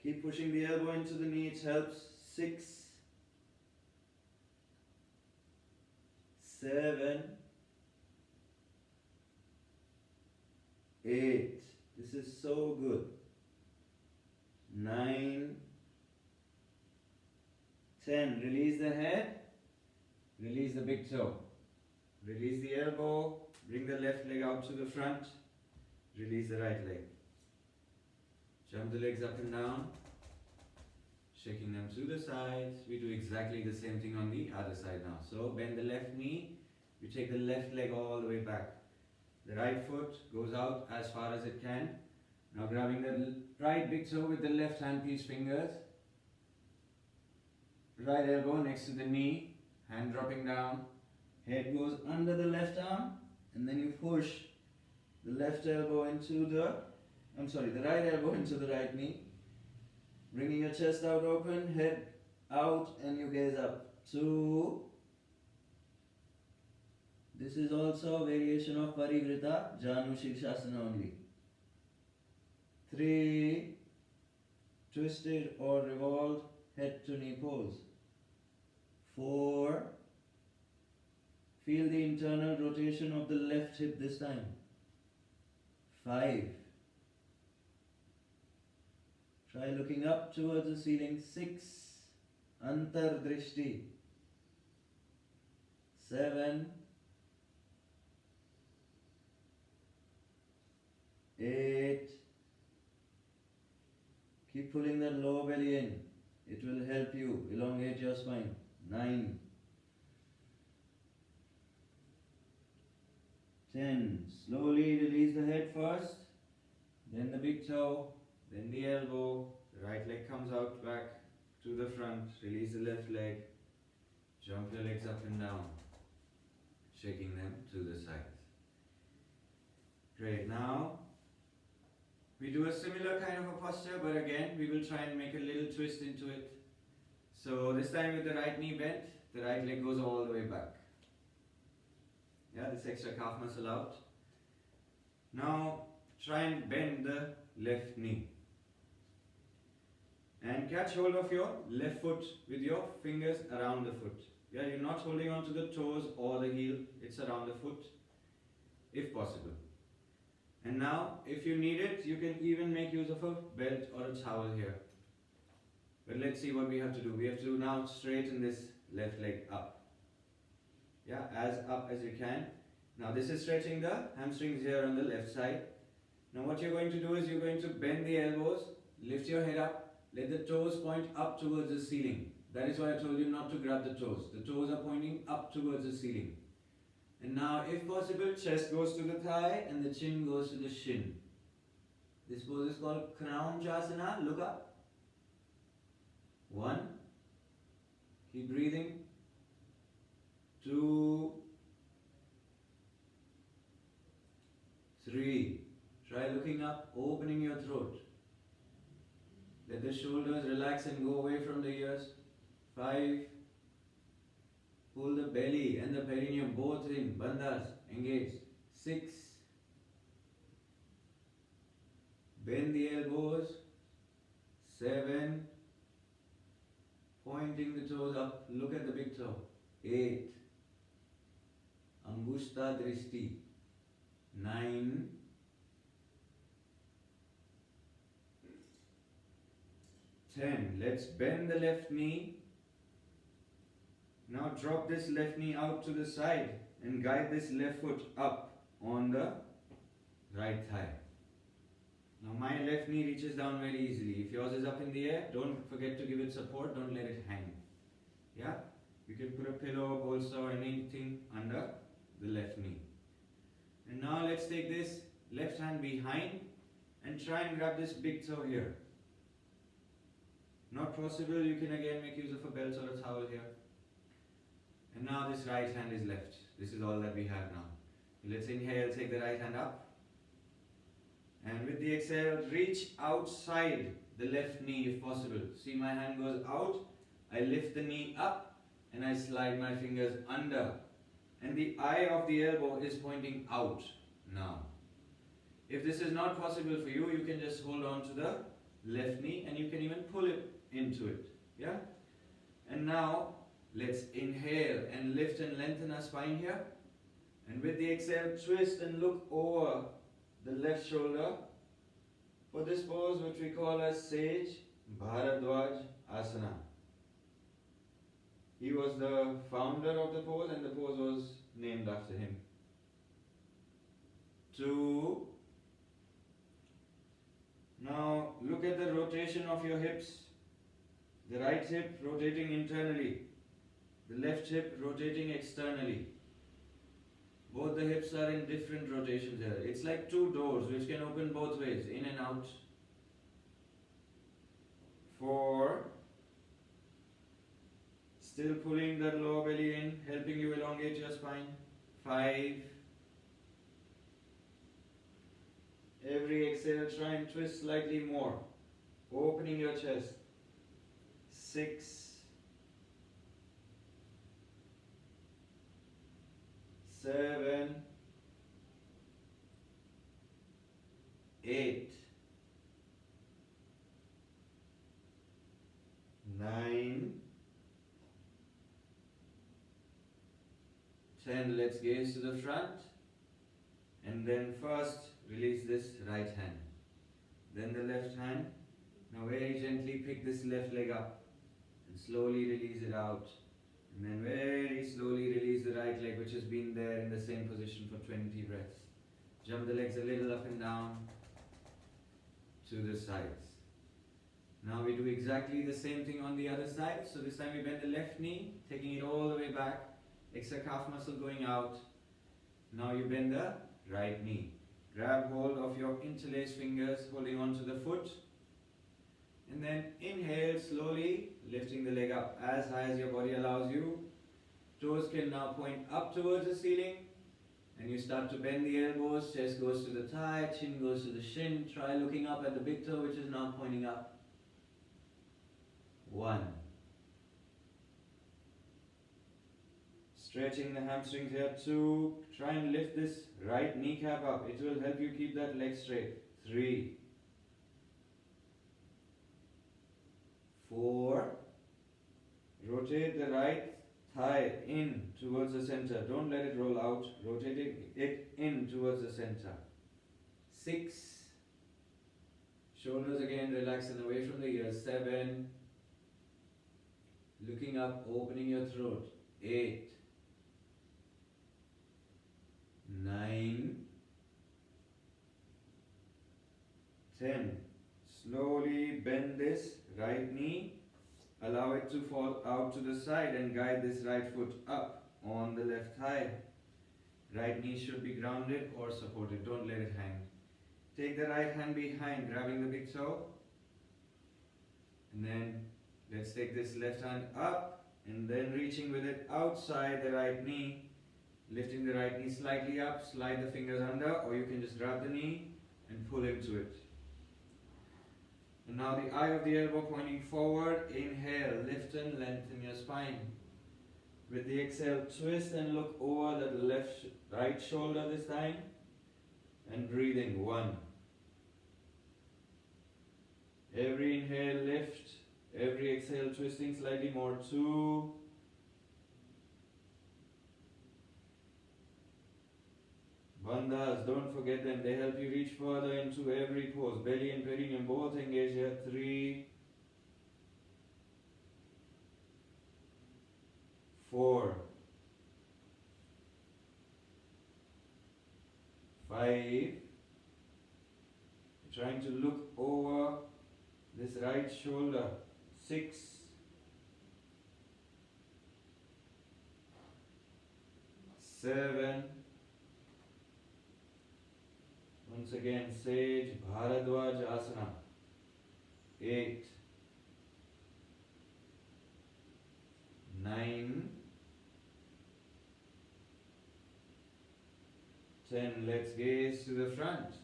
Keep pushing the elbow into the knee, it helps. 6. 7. 8. This is so good. 9. 10. Release the head. Release the big toe. Release the elbow. Bring the left leg out to the front. Release the right leg. Jump the legs up and down. Shaking them to the sides. We do exactly the same thing on the other side now. So bend the left knee. You take the left leg all the way back. The right foot goes out as far as it can. Now grabbing the right big toe with the left hand peace fingers. Right elbow next to the knee. Hand dropping down. Head goes under the left arm. And then you push the left elbow into the right elbow into the right knee. Bringing your chest out open, head out, and you gaze up. 2. This is also a variation of Parivrita, Janu Shirshasana only. 3. Twisted or revolved head to knee pose. 4. Feel the internal rotation of the left hip this time. 5. Try looking up towards the ceiling. 6. Antardrishti. 7. 8. Keep pulling that lower belly in. It will help you elongate your spine. 9. 10. Slowly release the head first, then the big toe, then the elbow. The right leg comes out back to the front. Release the left leg. Jump your legs up and down, shaking them to the sides. Great. Now we do a similar kind of a posture, but again we will try and make a little twist into it. So this time with the right knee bent, the right leg goes all the way back. Yeah, this extra calf muscle out. Now try and bend the left knee. And catch hold of your left foot with your fingers around the foot. Yeah, you're not holding on to the toes or the heel, it's around the foot, if possible. And now, if you need it, you can even make use of a belt or a towel here. But let's see what we have to do. We have to now straighten this left leg up. Yeah, as up as you can. Now this is stretching the hamstrings here on the left side. Now what you're going to do is you're going to bend the elbows, lift your head up, let the toes point up towards the ceiling. That is why I told you not to grab the toes. The toes are pointing up towards the ceiling. And now, if possible, chest goes to the thigh and the chin goes to the shin. This pose is called Crown Chasana. Look up. 1. Keep breathing. 2. 3. Try looking up, opening your throat. Let the shoulders relax and go away from the ears. 5. Pull the belly and the perineum both in. Bandhas, engage. 6. Bend the elbows. 7. Pointing the toes up. Look at the big toe. 8. Angushta Drishti. 9. 10. Let's bend the left knee. Now drop this left knee out to the side and guide this left foot up on the right thigh. Now my left knee reaches down very easily. If yours is up in the air, don't forget to give it support, don't let it hang. Yeah? You can put a pillow, bolster or anything under the left knee. And now let's take this left hand behind and try and grab this big toe here. Not possible, you can again make use of a belt or a towel here. And now this right hand is left. This is all that we have now. Let's inhale, take the right hand up. And with the exhale, reach outside the left knee if possible. See, my hand goes out, I lift the knee up and I slide my fingers under. And the eye of the elbow is pointing out now. If this is not possible for you, you can just hold on to the left knee and you can even pull it into it. Yeah? And now, let's inhale and lift and lengthen our spine here. And with the exhale, twist and look over the left shoulder for this pose which we call as Sage Bharadwaj Asana. He was the founder of the pose and the pose was named after him. 2. Now look at the rotation of your hips. The right hip rotating internally. The left hip rotating externally. Both the hips are in different rotations here. It's like two doors which can open both ways, in and out. 4. Still pulling the lower belly in, helping you elongate your spine. 5. Every exhale, try and twist slightly more, opening your chest. 6. 7. 8. 9. 10. Let's gaze to the front. And then first release this right hand. Then the left hand. Now very gently pick this left leg up and slowly release it out. And then very slowly release the right leg which has been there in the same position for 20 breaths. Jump the legs a little up and down to the sides. Now we do exactly the same thing on the other side. So this time we bend the left knee, taking it all the way back. Extra calf muscle going out. Now you bend the right knee. Grab hold of your interlaced fingers, holding on to the foot. And then inhale slowly, lifting the leg up as high as your body allows you. Toes can now point up towards the ceiling. And you start to bend the elbows, chest goes to the thigh, chin goes to the shin. Try looking up at the big toe which is now pointing up. 1. Stretching the hamstrings here. 2. Try and lift this right kneecap up. It will help you keep that leg straight. 3. 4. Rotate the right thigh in towards the center. Don't let it roll out. Rotating it in towards the center. 6. Shoulders again relaxed and away from the ears. 7. Looking up, opening your throat. 8. 9. 10. Slowly bend this right knee. Allow it to fall out to the side and guide this right foot up on the left thigh. Right knee should be grounded or supported. Don't let it hang. Take the right hand behind, grabbing the big toe. And then let's take this left hand up and then reaching with it outside the right knee. Lifting the right knee slightly up, slide the fingers under, or you can just grab the knee and pull into it. And now the eye of the elbow pointing forward. Inhale, lift and lengthen your spine. With the exhale, twist and look over the right shoulder this time. And breathing. 1. Every inhale, lift. Every exhale, twisting slightly more. 2. Bandhas, don't forget them. They help you reach further into every pose. Belly and perineum both engage here. 3. 4. 5. Trying to look over this right shoulder. 6. 7. Once again, Sage Bharadwaj Asana. 8. 9. 10. Let's gaze to the front.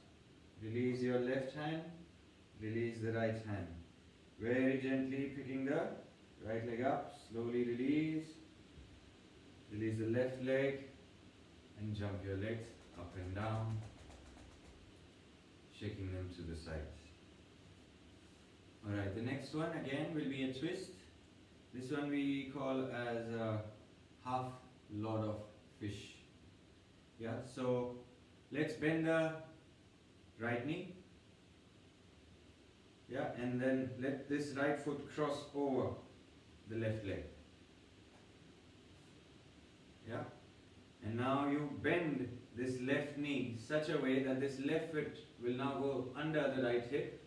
Release your left hand. Release the right hand. Very gently picking the right leg up. Slowly release. Release the left leg. And jump your legs up and down. Shaking them to the sides. Alright, the next one again will be a twist. This one we call as a half lot of fish. Yeah, so let's bend the right knee. Yeah, and then let this right foot cross over the left leg. Yeah, and now you bend this left knee such a way that this left foot will now go under the right hip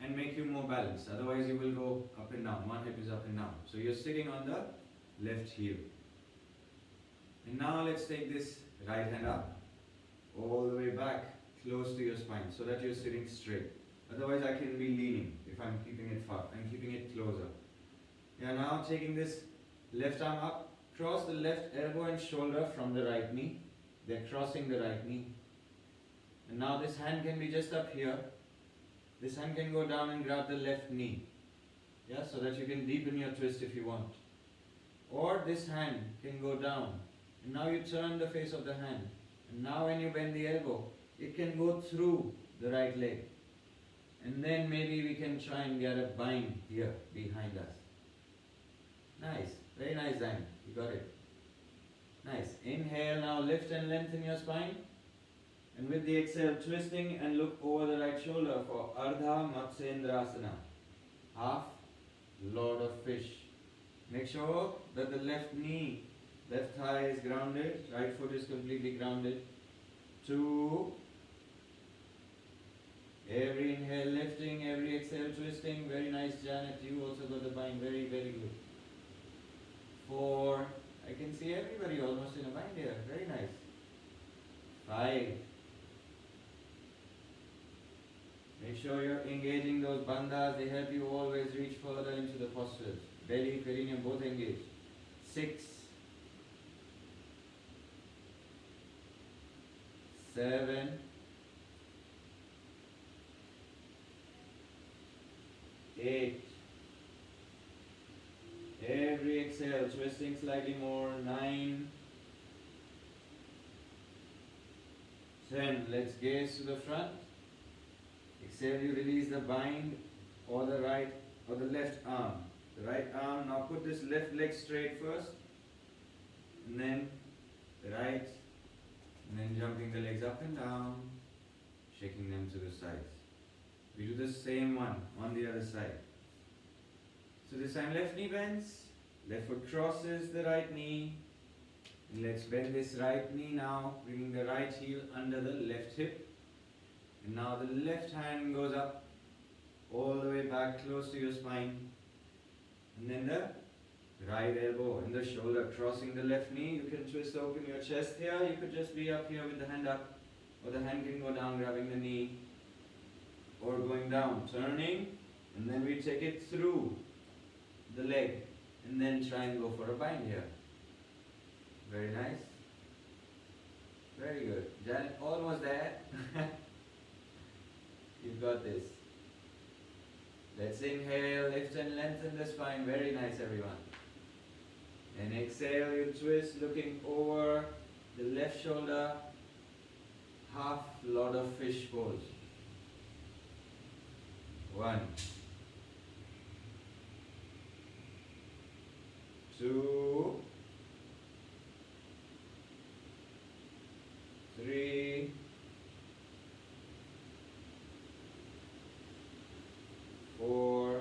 and make you more balanced. Otherwise you will go up and down. One hip is up and down. So you're sitting on the left heel. And now let's take this right hand up all the way back close to your spine so that you're sitting straight. Otherwise I can be leaning if I'm keeping it far. I'm keeping it closer. Yeah, now taking this left arm up, cross the left elbow and shoulder from the right knee. They're crossing the right knee. And now this hand can be just up here. This hand can go down and grab the left knee. Yeah, so that you can deepen your twist if you want. Or this hand can go down. And now you turn the face of the hand. And now when you bend the elbow, it can go through the right leg. And then maybe we can try and get a bind here behind us. Nice. Very nice, Zang. You got it. Nice. Inhale, now lift and lengthen your spine. And with the exhale, twisting and look over the right shoulder for Ardha Matsyendrasana. Half Lord of Fish. Make sure that the left knee, left thigh is grounded, right foot is completely grounded. 2. Every inhale lifting, every exhale twisting. Very nice, Janet. You also got the bind. Very, very good. 4. I can see everybody almost in a bind here. Very nice. 5. Make sure you're engaging those bandhas. They help you always reach further into the postures. Belly, perineum both engaged. 6. 7. 8. Every exhale, twisting slightly more. 9, 10. Let's gaze to the front. Exhale, you release the bind or the right or the left arm. The right arm, now put this left leg straight first. And then the right. And then jumping the legs up and down. Shaking them to the sides. We do the same one on the other side. So this time left knee bends. Left foot crosses the right knee. And let's bend this right knee now, bringing the right heel under the left hip. And now the left hand goes up all the way back close to your spine. And then the right elbow and the shoulder crossing the left knee. You can twist open your chest here. You could just be up here with the hand up. Or the hand can go down grabbing the knee. Or going down, turning. And then we take it through the leg. And then try and go for a bind here. Very nice. Very good. Janet, almost there. You've got this. Let's inhale, lift and lengthen the spine. Very nice, everyone. And exhale, you twist, looking over the left shoulder. Half lot of fish pose. 1, 2, 3, 4,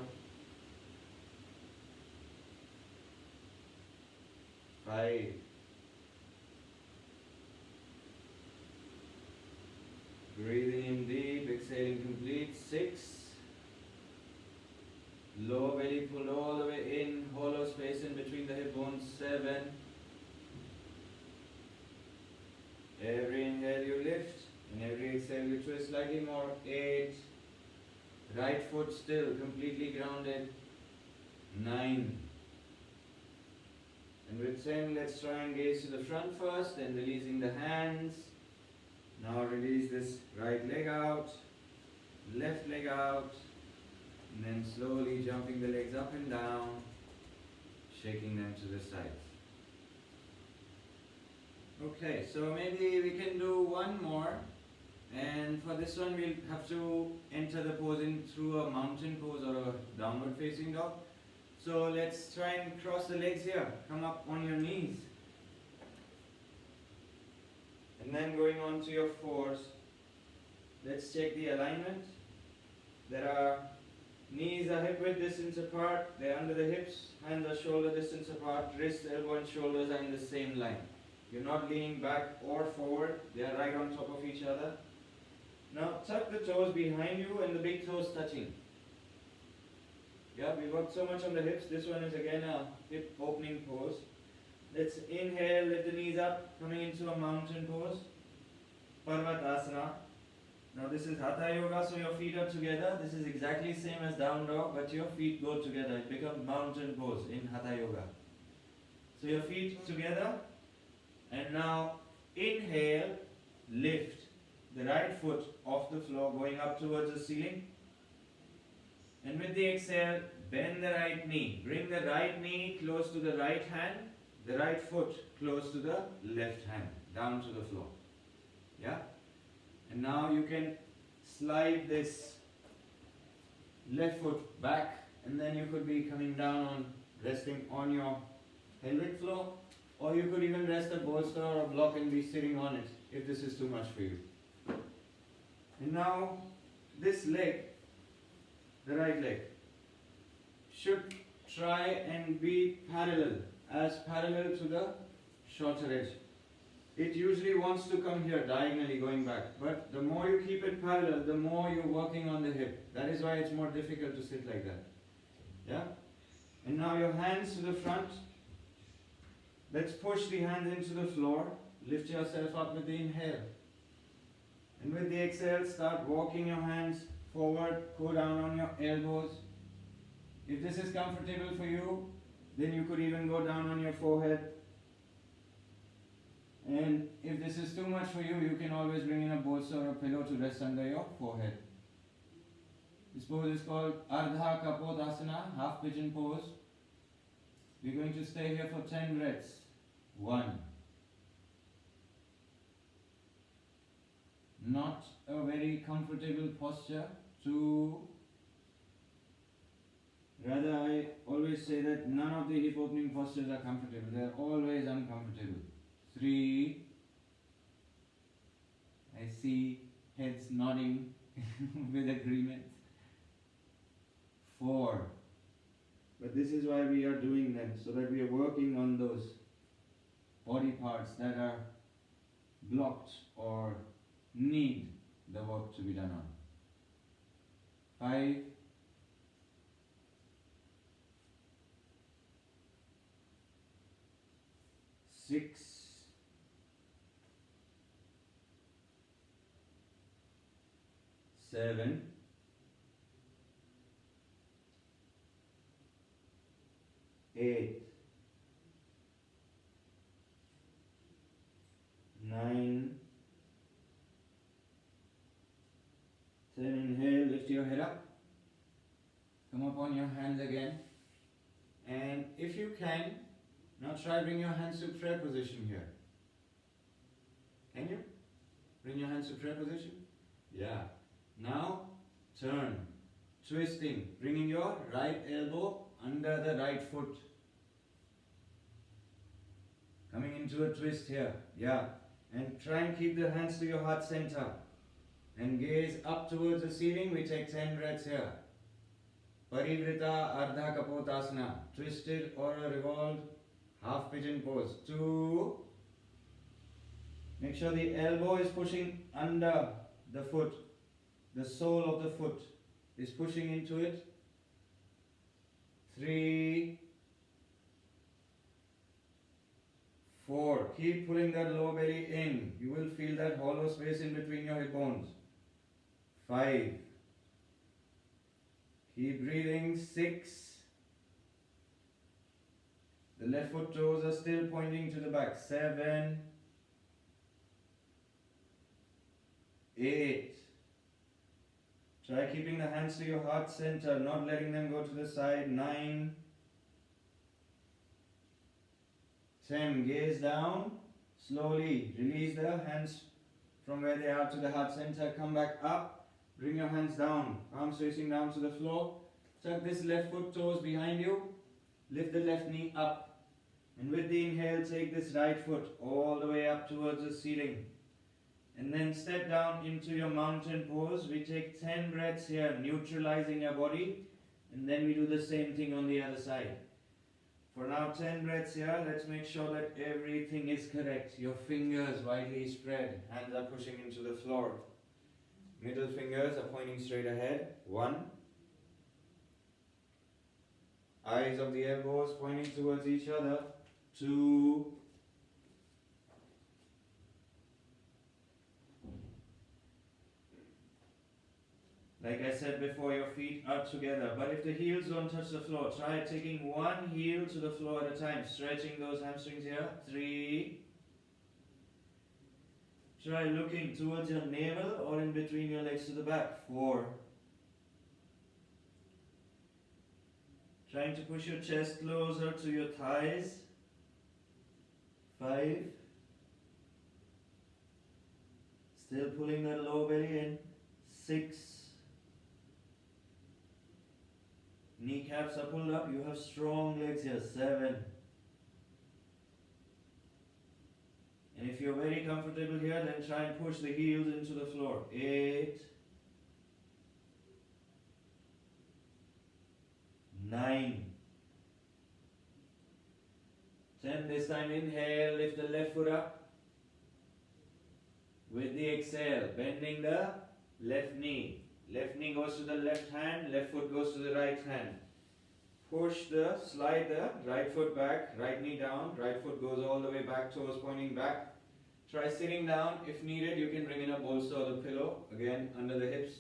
5, breathing in deep, exhaling complete. 6, lower belly pull all the way in, hollow space in between the hip bones. 7, every inhale you lift, and every exhale you twist slightly more. 8, right foot still completely grounded. 9, and with 10, let's try and gaze to the front first, then releasing the hands. Now release this right leg out, left leg out, and then slowly jumping the legs up and down, shaking them to the sides. Okay, so maybe we can do one more, and for this one we'll have to enter the pose in through a mountain pose or a downward facing dog. So let's try and cross the legs here, come up on your knees. And then going on to your fours, let's check the alignment. There are knees are hip width distance apart, they're under the hips, hands are shoulder distance apart, wrist, elbow and shoulders are in the same line. You're not leaning back or forward, they are right on top of each other. Now tuck the toes behind you and the big toes touching. Yeah, we worked so much on the hips, this one is again a hip opening pose. Let's inhale, lift the knees up, coming into a mountain pose. Parvatasana. Now this is Hatha Yoga, so your feet are together. This is exactly same as down dog, but your feet go together. It becomes mountain pose in Hatha Yoga. So your feet together. And now inhale, lift the right foot off the floor, going up towards the ceiling. And with the exhale, bend the right knee. Bring the right knee close to the right hand, the right foot close to the left hand, down to the floor. Yeah? And now you can slide this left foot back, and then you could be coming down on, resting on your pelvic floor, or you could even rest a bolster or a block and be sitting on it if this is too much for you. And now this leg, the right leg, should try and be parallel to the shorter edge. It usually wants to come here diagonally going back, but the more you keep it parallel, the more you're working on the hip. That is why it's more difficult to sit like that. Yeah? And now your hands to the front. Let's push the hands into the floor. Lift yourself up with the inhale. And with the exhale, start walking your hands forward, go down on your elbows. If this is comfortable for you, then you could even go down on your forehead. And if this is too much for you, you can always bring in a bolster or a pillow to rest under your forehead. This pose is called Ardha Kapotasana, half pigeon pose. We're going to stay here for 10 breaths. 1. Not a very comfortable posture. 2. Rather, I always say that none of the hip opening postures are comfortable. They are always uncomfortable. 3. I see heads nodding with agreement. 4. But this is why we are doing them, so that we are working on those body parts that are blocked or need the work to be done on. 5. 6. 7. 8. 9. 10. Inhale, lift your head up. Come up on your hands again. And if you can, now try bring your hands to prayer position here. Can you? Bring your hands to prayer position? Yeah. Now turn, twisting, bringing your right elbow under the right foot. Coming into a twist here. Yeah. And try and keep the hands to your heart center. And gaze up towards the ceiling. We take 10 breaths here. Parivrita Ardha Kapotasana. Twisted or a revolved half pigeon pose. 2. Make sure the elbow is pushing under the foot. The sole of the foot is pushing into it. 3. 4. Keep pulling that lower belly in. You will feel that hollow space in between your hip bones. 5. Keep breathing. 6. The left foot toes are still pointing to the back. 7. 8. Try keeping the hands to your heart center, not letting them go to the side. 9. 10. Gaze down. Slowly release the hands from where they are to the heart center. Come back up. Bring your hands down. Palms facing down to the floor. Tuck this left foot toes behind you. Lift the left knee up. And with the inhale, take this right foot all the way up towards the ceiling. And then step down into your mountain pose. We take 10 breaths here, neutralizing your body. And then we do the same thing on the other side. For now, 10 breaths here. Let's make sure that everything is correct. Your fingers widely spread. Hands are pushing into the floor. Middle fingers are pointing straight ahead. 1. Eyes of the elbows pointing towards each other. 2. 'Like I said before, your feet are together. But if the heels don't touch the floor, try taking one heel to the floor at a time. Stretching those hamstrings here. 3. Try looking towards your navel or in between your legs to the back. 4. Trying to push your chest closer to your thighs. 5. Still pulling that lower belly in. 6. Kneecaps are pulled up. You have strong legs here. 7. And if you're very comfortable here, then try and push the heels into the floor. 8. 9. 10. This time inhale, lift the left foot up. With the exhale, bending the left knee. Left knee goes to the left hand, left foot goes to the right hand. Slide the right foot back, right knee down, right foot goes all the way back, toes pointing back. Try sitting down. If needed, you can bring in a bolster or the pillow, again under the hips.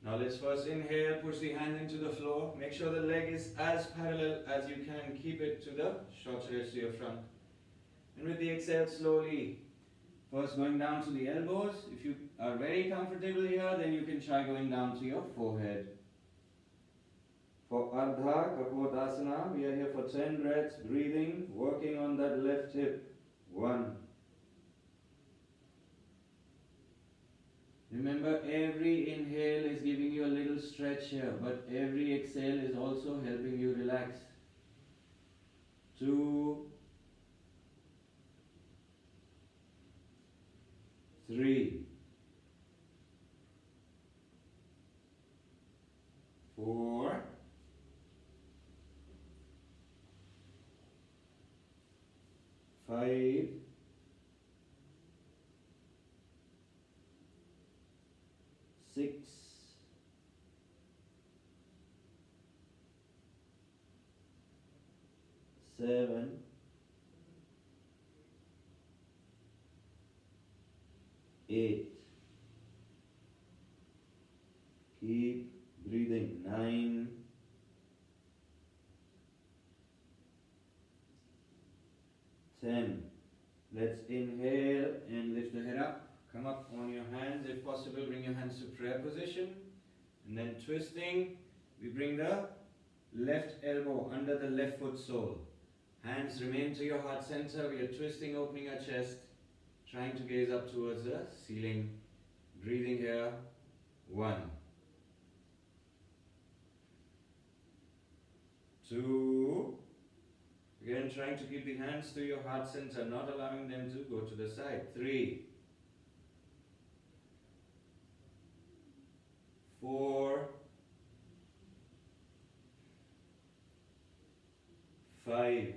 Now let's first inhale, push the hand into the floor. Make sure the leg is as parallel as you can. Keep it to the short stretch to your front. And with the exhale, slowly, first going down to the elbows. If you are very comfortable here, then you can try going down to your forehead. For Ardha Kapodasana, we are here for 10 breaths, breathing, working on that left hip. 1. Remember, every inhale is giving you a little stretch here, but every exhale is also helping you relax. 2, 3, 4, 5, 6, 7, 8. Keep breathing. 9, 10. Let's inhale and lift the head up. Come up on your hands. If possible, bring your hands to prayer position. And then twisting, we bring the left elbow under the left foot sole. Hands remain to your heart center. We are twisting, opening our chest, trying to gaze up towards the ceiling. Breathing here. 1, 2. Again, trying to keep the hands to your heart center, not allowing them to go to the side. 3, 4, 5,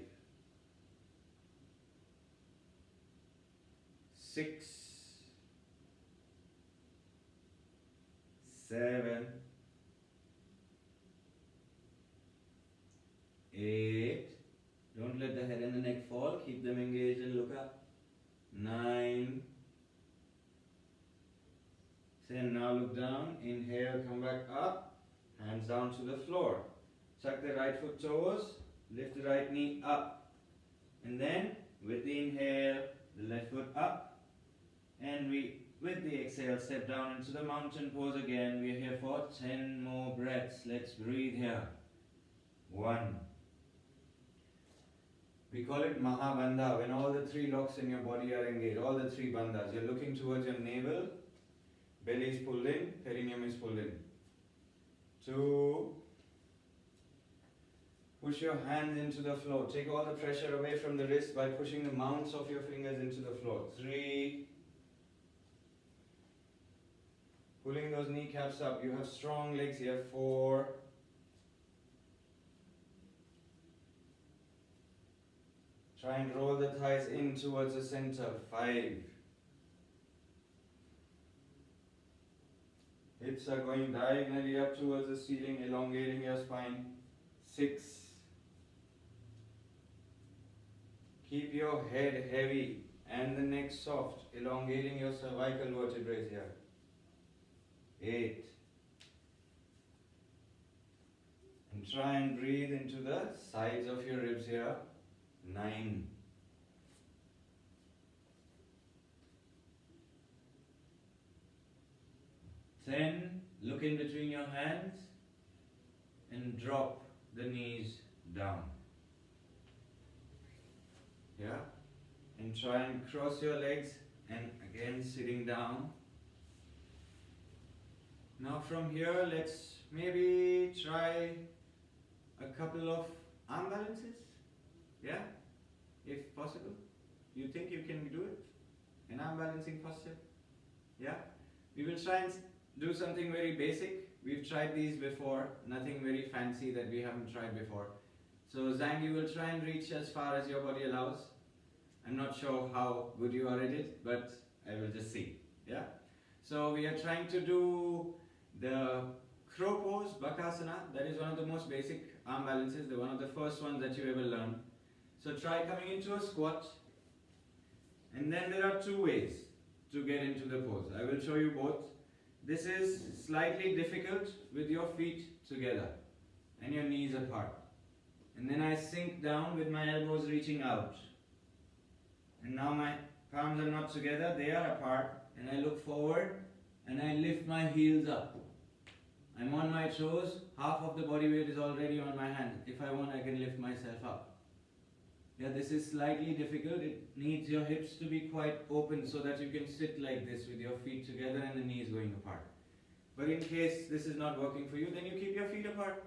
6, 7, 8. Don't let the head and the neck fall. Keep them engaged and look up. 9, 10. Now look down. Inhale, come back up. Hands down to the floor. Tuck the right foot toes. Lift the right knee up. And then, with the inhale, the left foot up. And with the exhale, step down into the mountain pose again. We are here for 10 more breaths. Let's breathe here. 1. We call it Mahabandha, when all the 3 locks in your body are engaged, all the 3 bandhas. You're looking towards your navel, belly is pulled in, perineum is pulled in. 2, push your hands into the floor. Take all the pressure away from the wrist by pushing the mounts of your fingers into the floor. 3, pulling those kneecaps up. You have strong legs here. 4, try and roll the thighs in towards the center. 5. Hips are going diagonally up towards the ceiling, elongating your spine. 6. Keep your head heavy and the neck soft, elongating your cervical vertebrae here. 8. And try and breathe into the sides of your ribs here. 9. 10. Look in between your hands and drop the knees down. Yeah? And try and cross your legs and again sitting down. Now from here, let's maybe try a couple of arm balances. Yeah? If possible. You think you can do it? An arm balancing posture? Yeah? We will try and do something very basic. We've tried these before. Nothing very fancy that we haven't tried before. So Zhang, you will try and reach as far as your body allows. I'm not sure how good you are at it, but I will just see. Yeah? So we are trying to do the crow pose, Bakasana. That is one of the most basic arm balances, one of the first ones that you ever learn. So try coming into a squat. And then there are 2 ways to get into the pose. I will show you both. This is slightly difficult with your feet together and your knees apart. And then I sink down with my elbows reaching out. And now my palms are not together, they are apart. And I look forward and I lift my heels up. I'm on my toes, half of the body weight is already on my hand. If I want, I can lift myself up. Yeah, this is slightly difficult. It needs your hips to be quite open so that you can sit like this with your feet together and the knees going apart. But in case this is not working for you, then you keep your feet apart.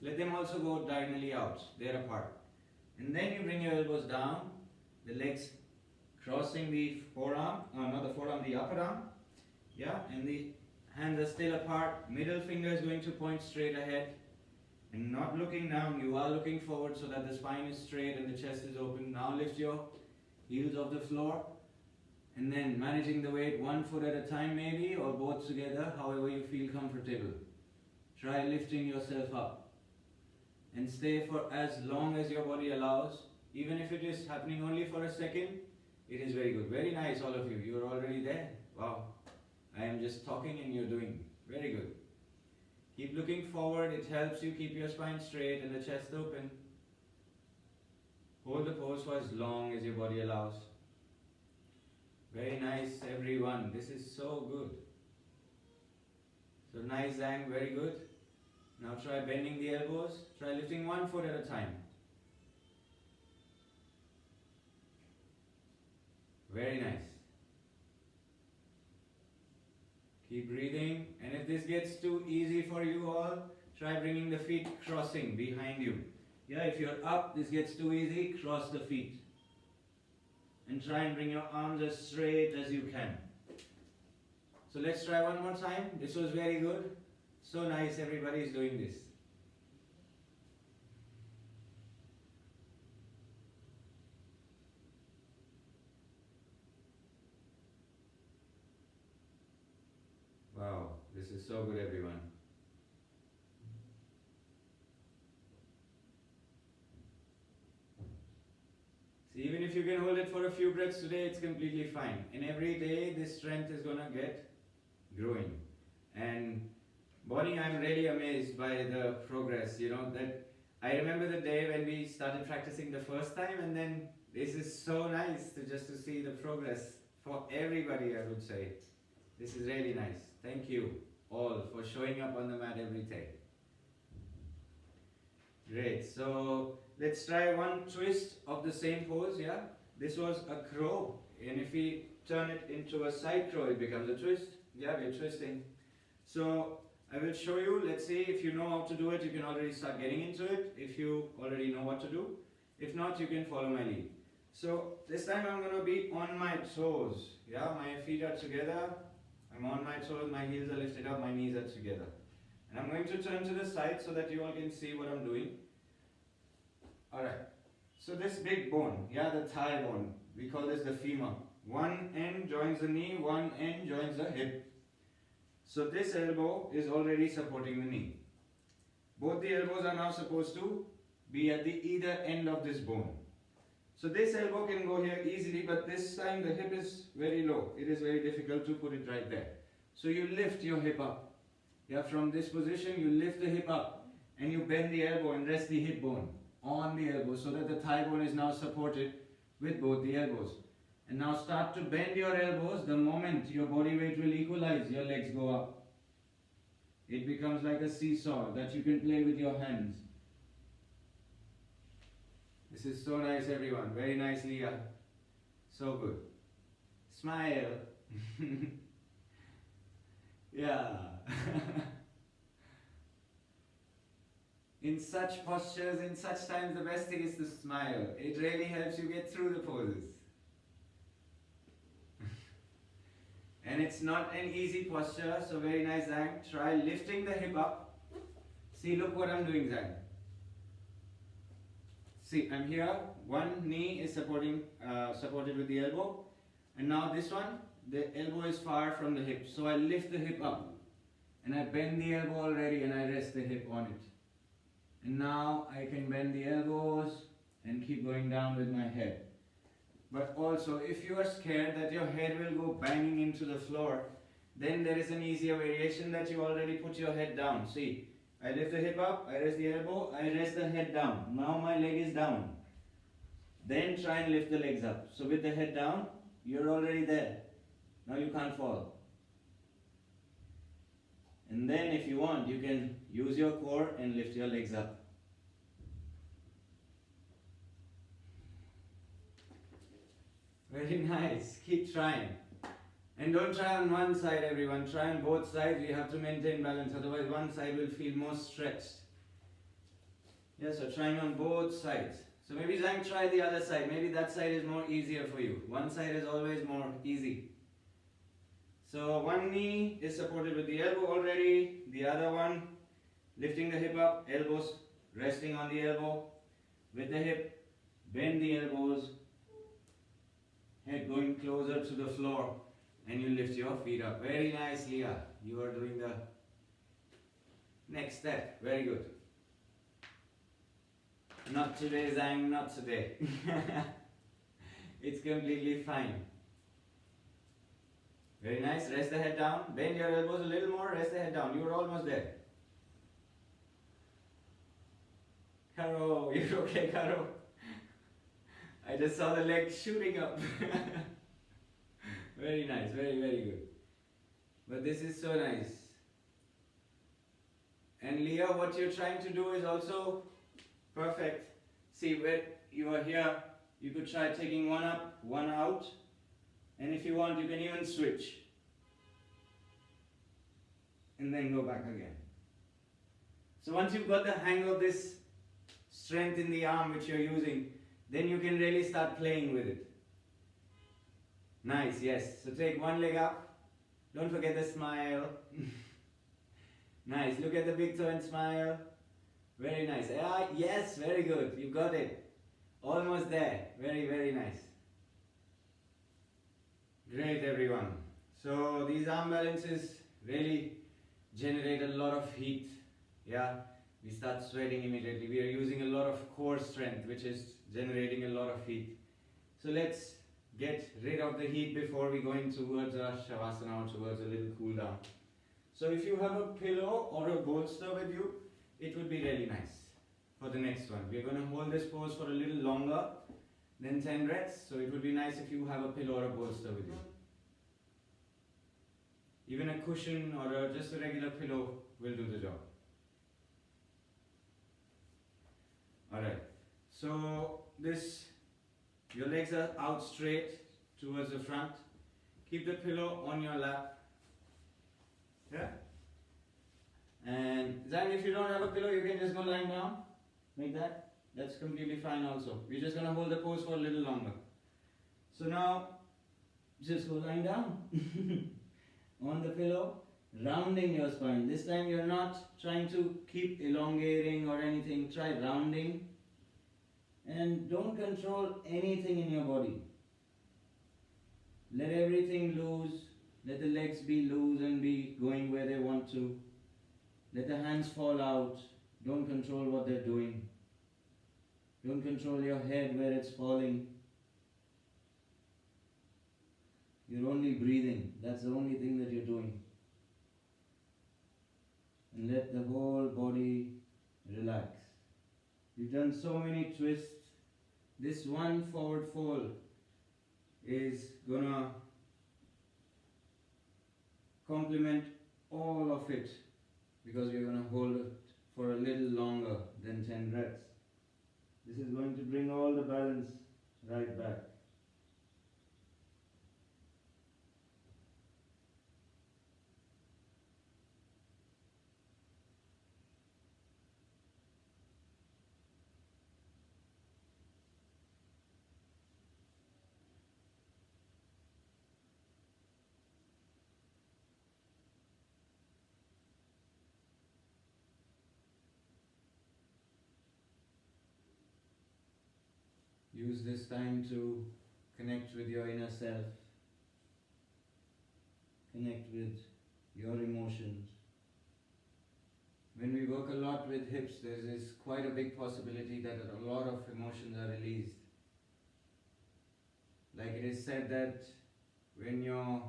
Let them also go diagonally out. They're apart. And then you bring your elbows down, the legs crossing the forearm, not the forearm, the upper arm. Yeah, and the hands are still apart. Middle finger is going to point straight ahead. And not looking down, you are looking forward so that the spine is straight and the chest is open. Now lift your heels off the floor. And then managing the weight one foot at a time maybe, or both together, however you feel comfortable. Try lifting yourself up. And stay for as long as your body allows. Even if it is happening only for a second, it is very good. Very nice, all of you. You are already there. Wow. I am just talking and you're doing. Very good. Keep looking forward. It helps you keep your spine straight and the chest open. Hold the pose for as long as your body allows. Very nice, everyone. This is so good. So nice, Zhang. Very good. Now try bending the elbows. Try lifting one foot at a time. Very nice. Keep breathing. And if this gets too easy for you all, try bringing the feet crossing behind you. Yeah, if you're up, this gets too easy, cross the feet. And try and bring your arms as straight as you can. So let's try one more time. This was very good. So nice, everybody is doing this. Wow, this is so good, everyone. See, even if you can hold it for a few breaths today, it's completely fine. And every day, this strength is going to get growing. And Bonnie, I'm really amazed by the progress, that I remember the day when we started practicing the first time, and then this is so nice to see the progress for everybody, I would say. This is really nice. Thank you all for showing up on the mat every day. Great. So let's try one twist of the same pose, yeah? This was a crow, and if we turn it into a side crow, it becomes a twist. Yeah, we're twisting. So I will show you. Let's see if you know how to do it, you can already start getting into it. If you already know what to do. If not, you can follow my lead. So this time I'm going to be on my toes. Yeah, my feet are together. I'm on my toes, my heels are lifted up, my knees are together. And I'm going to turn to the side so that you all can see what I'm doing. Alright, so this big bone, yeah, the thigh bone, we call this the femur. One end joins the knee, one end joins the hip. So this elbow is already supporting the knee. Both the elbows are now supposed to be at the either end of this bone. So this elbow can go here easily, but this time the hip is very low. It is very difficult to put it right there. So you lift your hip up. Yeah, from this position you lift the hip up and you bend the elbow and rest the hip bone on the elbow so that the thigh bone is now supported with both the elbows. And now start to bend your elbows. The moment your body weight will equalize, your legs go up. It becomes like a seesaw that you can play with your hands. This is so nice, everyone. Very nice, Leah. So good. Smile. Yeah. In such postures, in such times, the best thing is to smile. It really helps you get through the poses. And it's not an easy posture, so very nice, Zhang. Try lifting the hip up. See, look what I'm doing, Zhang. See, I'm here. One knee is supported with the elbow. And now this one, the elbow is far from the hip. So I lift the hip up. And I bend the elbow already and I rest the hip on it. And now I can bend the elbows and keep going down with my head. But also, if you are scared that your head will go banging into the floor, then there is an easier variation that you already put your head down. See, I lift the hip up, I rest the elbow, I rest the head down. Now my leg is down. Then try and lift the legs up. So with the head down, you're already there. Now you can't fall. And then if you want, you can use your core and lift your legs up. Very nice. Keep trying. And don't try on one side, everyone. Try on both sides. You have to maintain balance. Otherwise, one side will feel more stretched. Yeah, so trying on both sides. So maybe Zhang, try the other side. Maybe that side is more easier for you. One side is always more easy. So one knee is supported with the elbow already. The other one, lifting the hip up, elbows resting on the elbow. With the hip, bend the elbows. Head going closer to the floor. And you lift your feet up. Very nice, Leah. You are doing the next step. Very good. Not today, Zhang, not today. It's completely fine. Very nice. Rest the head down. Bend your elbows a little more. Rest the head down. You are almost there. Karo, you're okay, Karo? I just saw the leg shooting up. Very nice. Very, very good. But this is so nice. And Leah, what you're trying to do is also perfect. See, when you are here, you could try taking one up, one out. And if you want, you can even switch. And then go back again. So once you've got the hang of this strength in the arm which you're using, then you can really start playing with it. Nice, yes. So take one leg up. Don't forget the smile. Nice. Look at the big toe and smile. Very nice. Ah, yes, very good. You got it. Almost there. Very, very nice. Great, everyone. So these arm balances really generate a lot of heat. Yeah, we start sweating immediately. We are using a lot of core strength, which is generating a lot of heat. So let's get rid of the heat before we go in towards our shavasana or towards a little cool down. So if you have a pillow or a bolster with you, it would be really nice for the next one. We're going to hold this pose for a little longer than 10 breaths. So it would be nice if you have a pillow or a bolster with you. Even a cushion or just a regular pillow will do the job. Alright, so your legs are out straight towards the front. Keep the pillow on your lap. Yeah? And then if you don't have a pillow, you can just go lying down. Like that. That's completely fine also. We're just going to hold the pose for a little longer. So now, just go lying down. On the pillow, rounding your spine. This time you're not trying to keep elongating or anything. Try rounding. And don't control anything in your body. Let everything loose. Let the legs be loose and be going where they want to. Let the hands fall out. Don't control what they're doing. Don't control your head where it's falling. You're only breathing. That's the only thing that you're doing. And let the whole body relax. You've done so many twists. This one forward fold is gonna complement all of it because we're gonna hold it for a little longer than 10 breaths. This is going to bring all the balance right back. Use this time to connect with your inner self, connect with your emotions. When we work a lot with hips, there is quite a big possibility that a lot of emotions are released. Like it is said that when you're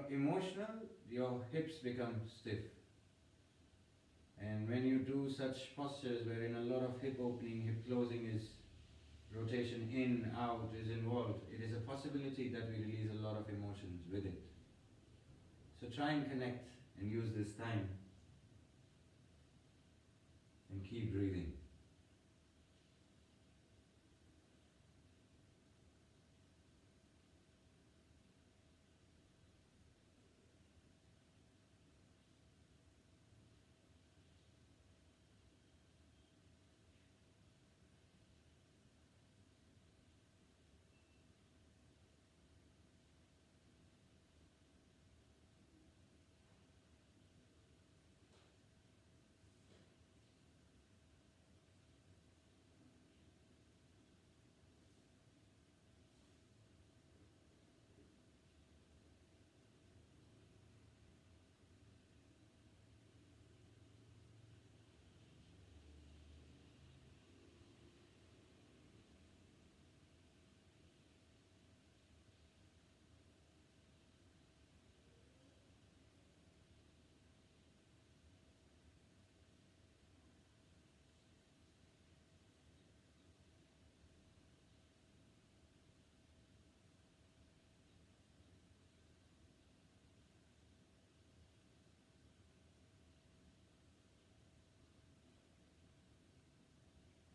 emotional, your hips become stiff. And when you do such postures wherein a lot of hip opening, hip closing is rotation in, out is involved, it is a possibility that we release a lot of emotions with it. So try and connect and use this time and keep breathing.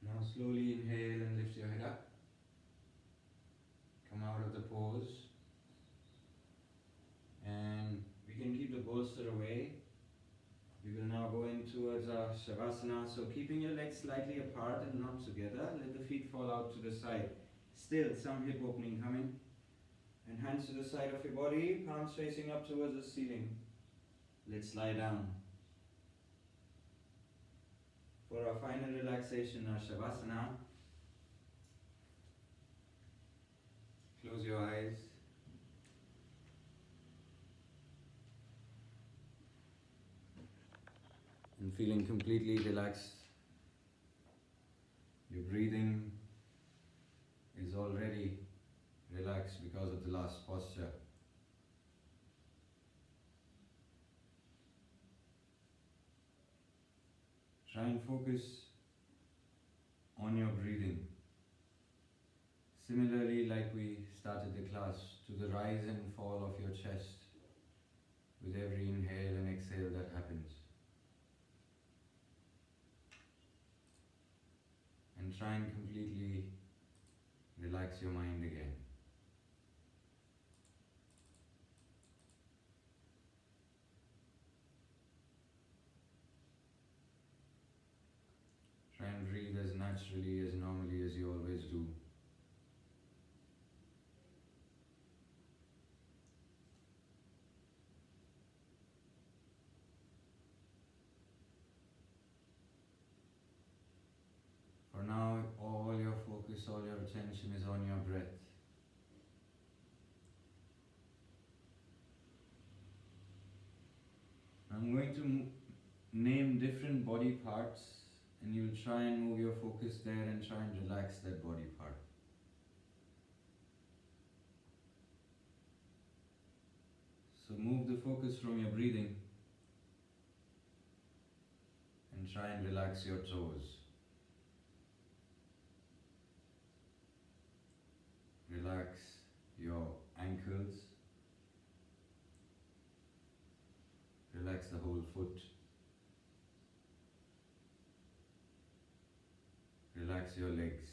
Now slowly inhale and lift your head up. Come out of the pose. And we can keep the bolster away. We will now go in towards our Shavasana. So keeping your legs slightly apart and not together. Let the feet fall out to the side. Still some hip opening coming. And hands to the side of your body. Palms facing up towards the ceiling. Let's lie down. For our final relaxation, our Shavasana. Close your eyes. And feeling completely relaxed. Your breathing is already relaxed because of the last posture. Try and focus on your breathing. Similarly, like we started the class, to the rise and fall of your chest with every inhale and exhale that happens. And try and completely relax your mind again. Try and breathe as naturally, as normally as you always do. For now, all your focus, all your attention is on your breath. I'm going to name different body parts, and you'll try and move your focus there and try and relax that body part. So move the focus from your breathing and try and relax your toes. Relax your ankles. Relax the whole foot. Relax your legs.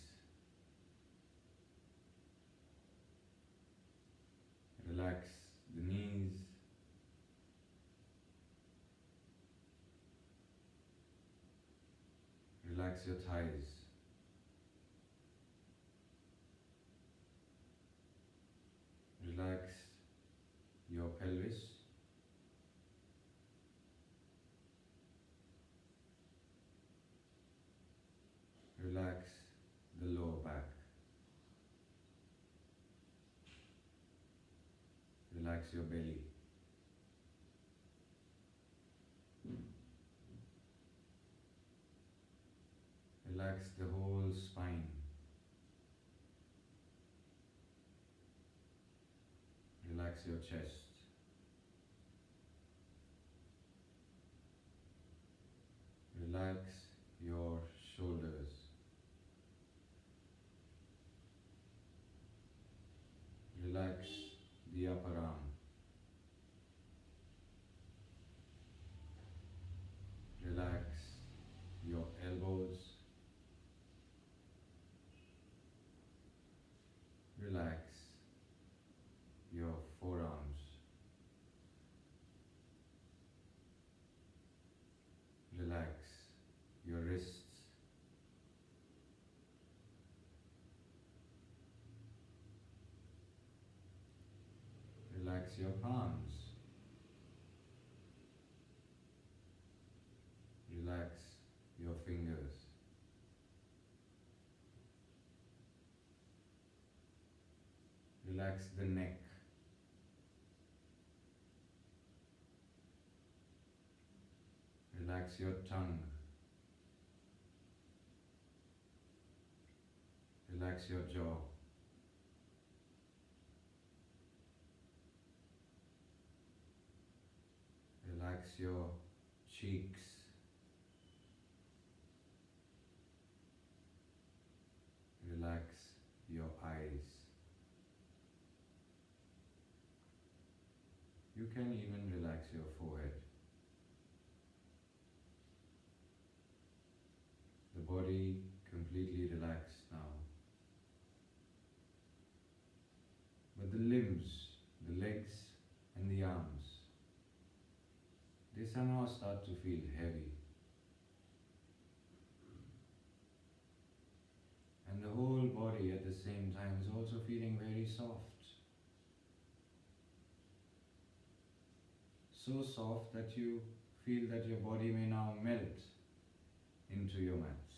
Relax the knees. Relax your thighs. Relax your pelvis. Relax the lower back. Relax your belly. Relax the whole spine. Relax your chest. Relax your shoulders. Relax the upper arm. relax your forearms. Relax your wrists. Relax your palms. Relax your fingers. Relax the neck. Relax your tongue. Relax your jaw. Relax your cheeks. Relax your eyes. You can even relax your forehead. The body completely relaxed now. But the limbs, the legs and the arms, they somehow start to feel heavy. And the whole body at the same time is also feeling very soft. So soft that you feel that your body may now melt into your mats.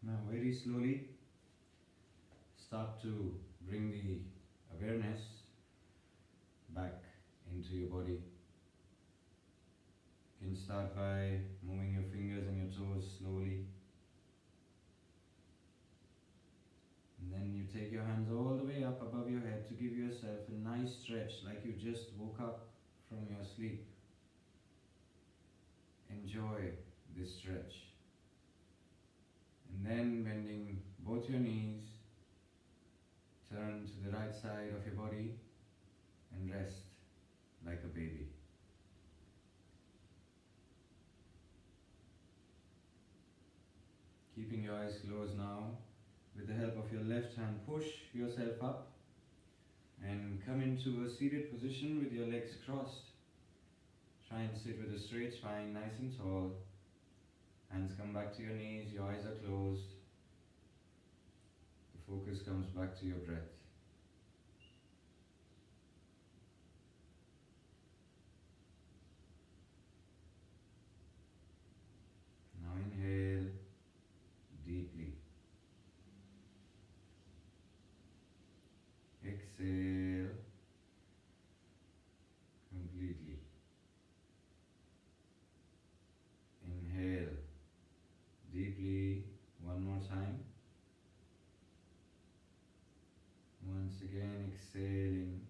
Now very slowly start to bring the awareness back into your body. You can start by moving your fingers and your toes slowly. And then you take your hands all the way up above your head to give yourself a nice stretch like you just woke up from your sleep. Enjoy this stretch. And then bending both your knees, turn to the right side of your body and rest like a baby. Keeping your eyes closed now, with the help of your left hand, push yourself up and come into a seated position with your legs crossed. Try and sit with a straight spine, nice and tall. Hands come back to your knees, your eyes are closed. The focus comes back to your breath. exhale completely. Inhale deeply one more time. Once again, exhaling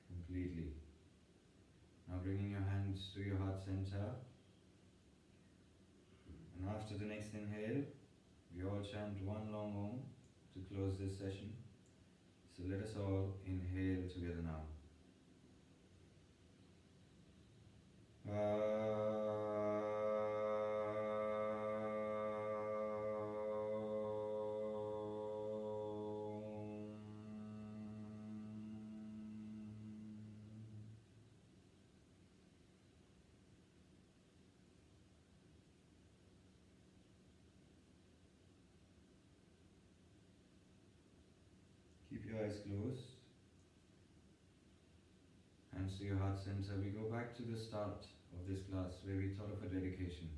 completely. Now bringing your hands to your heart center. And after the next inhale, we all chant one long Om to close this session. So let us all inhale together now. Keep your eyes closed. Hands to your heart center. We go back to the start of this class where we thought of a dedication.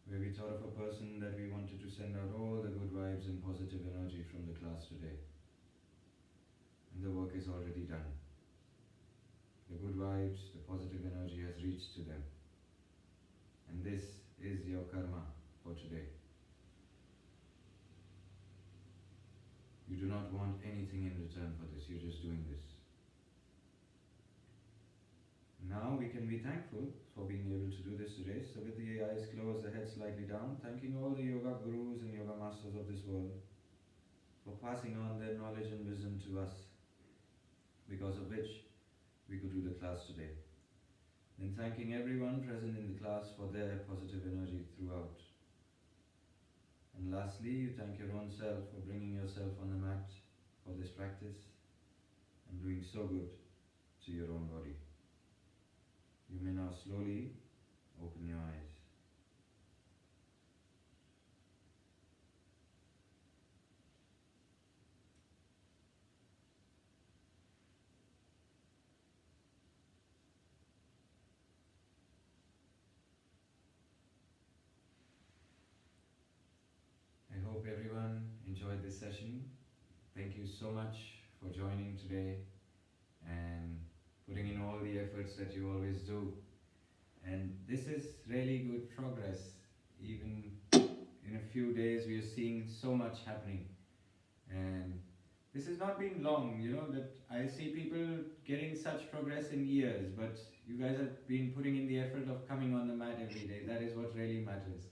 Where we thought of a person that we wanted to send out all the good vibes and positive energy from the class today. And the work is already done. The good vibes, the positive energy has reached to them. And this is your karma for today. You do not want anything in return for this, you're just doing this. Now we can be thankful for being able to do this today. So with the eyes closed, the head slightly down, thanking all the yoga gurus and yoga masters of this world for passing on their knowledge and wisdom to us, because of which we could do the class today. Then thanking everyone present in the class for their positive energy throughout. And lastly, you thank your own self for bringing yourself on the mat for this practice and doing so good to your own body. You may now slowly open your eyes. I hope everyone enjoyed this session. Thank you so much for joining today and putting in all the efforts that you always do. And this is really good progress. Even in a few days we are seeing so much happening. And this has not been long, that I see people getting such progress in years, but you guys have been putting in the effort of coming on the mat every day. That is what really matters.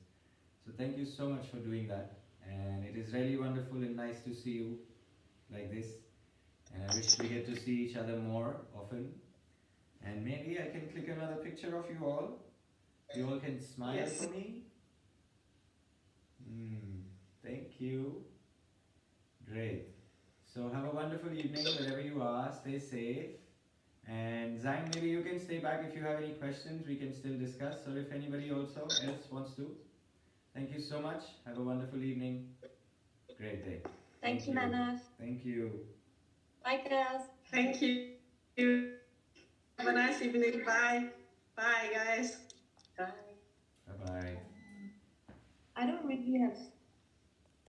So thank you so much for doing that. And it is really wonderful and nice to see you like this. And I wish we get to see each other more often. And maybe I can click another picture of you all. You all can smile for me. Thank you. Great. So have a wonderful evening wherever you are. Stay safe. And Zhang, maybe you can stay back if you have any questions. We can still discuss. Or if anybody also else wants to. Thank you so much. Have a wonderful evening. Great day. Thank you, Manav. Thank you. Bye, girls. Thank you. Have a nice evening. Bye. Bye, guys. Bye. Bye-bye. I don't really have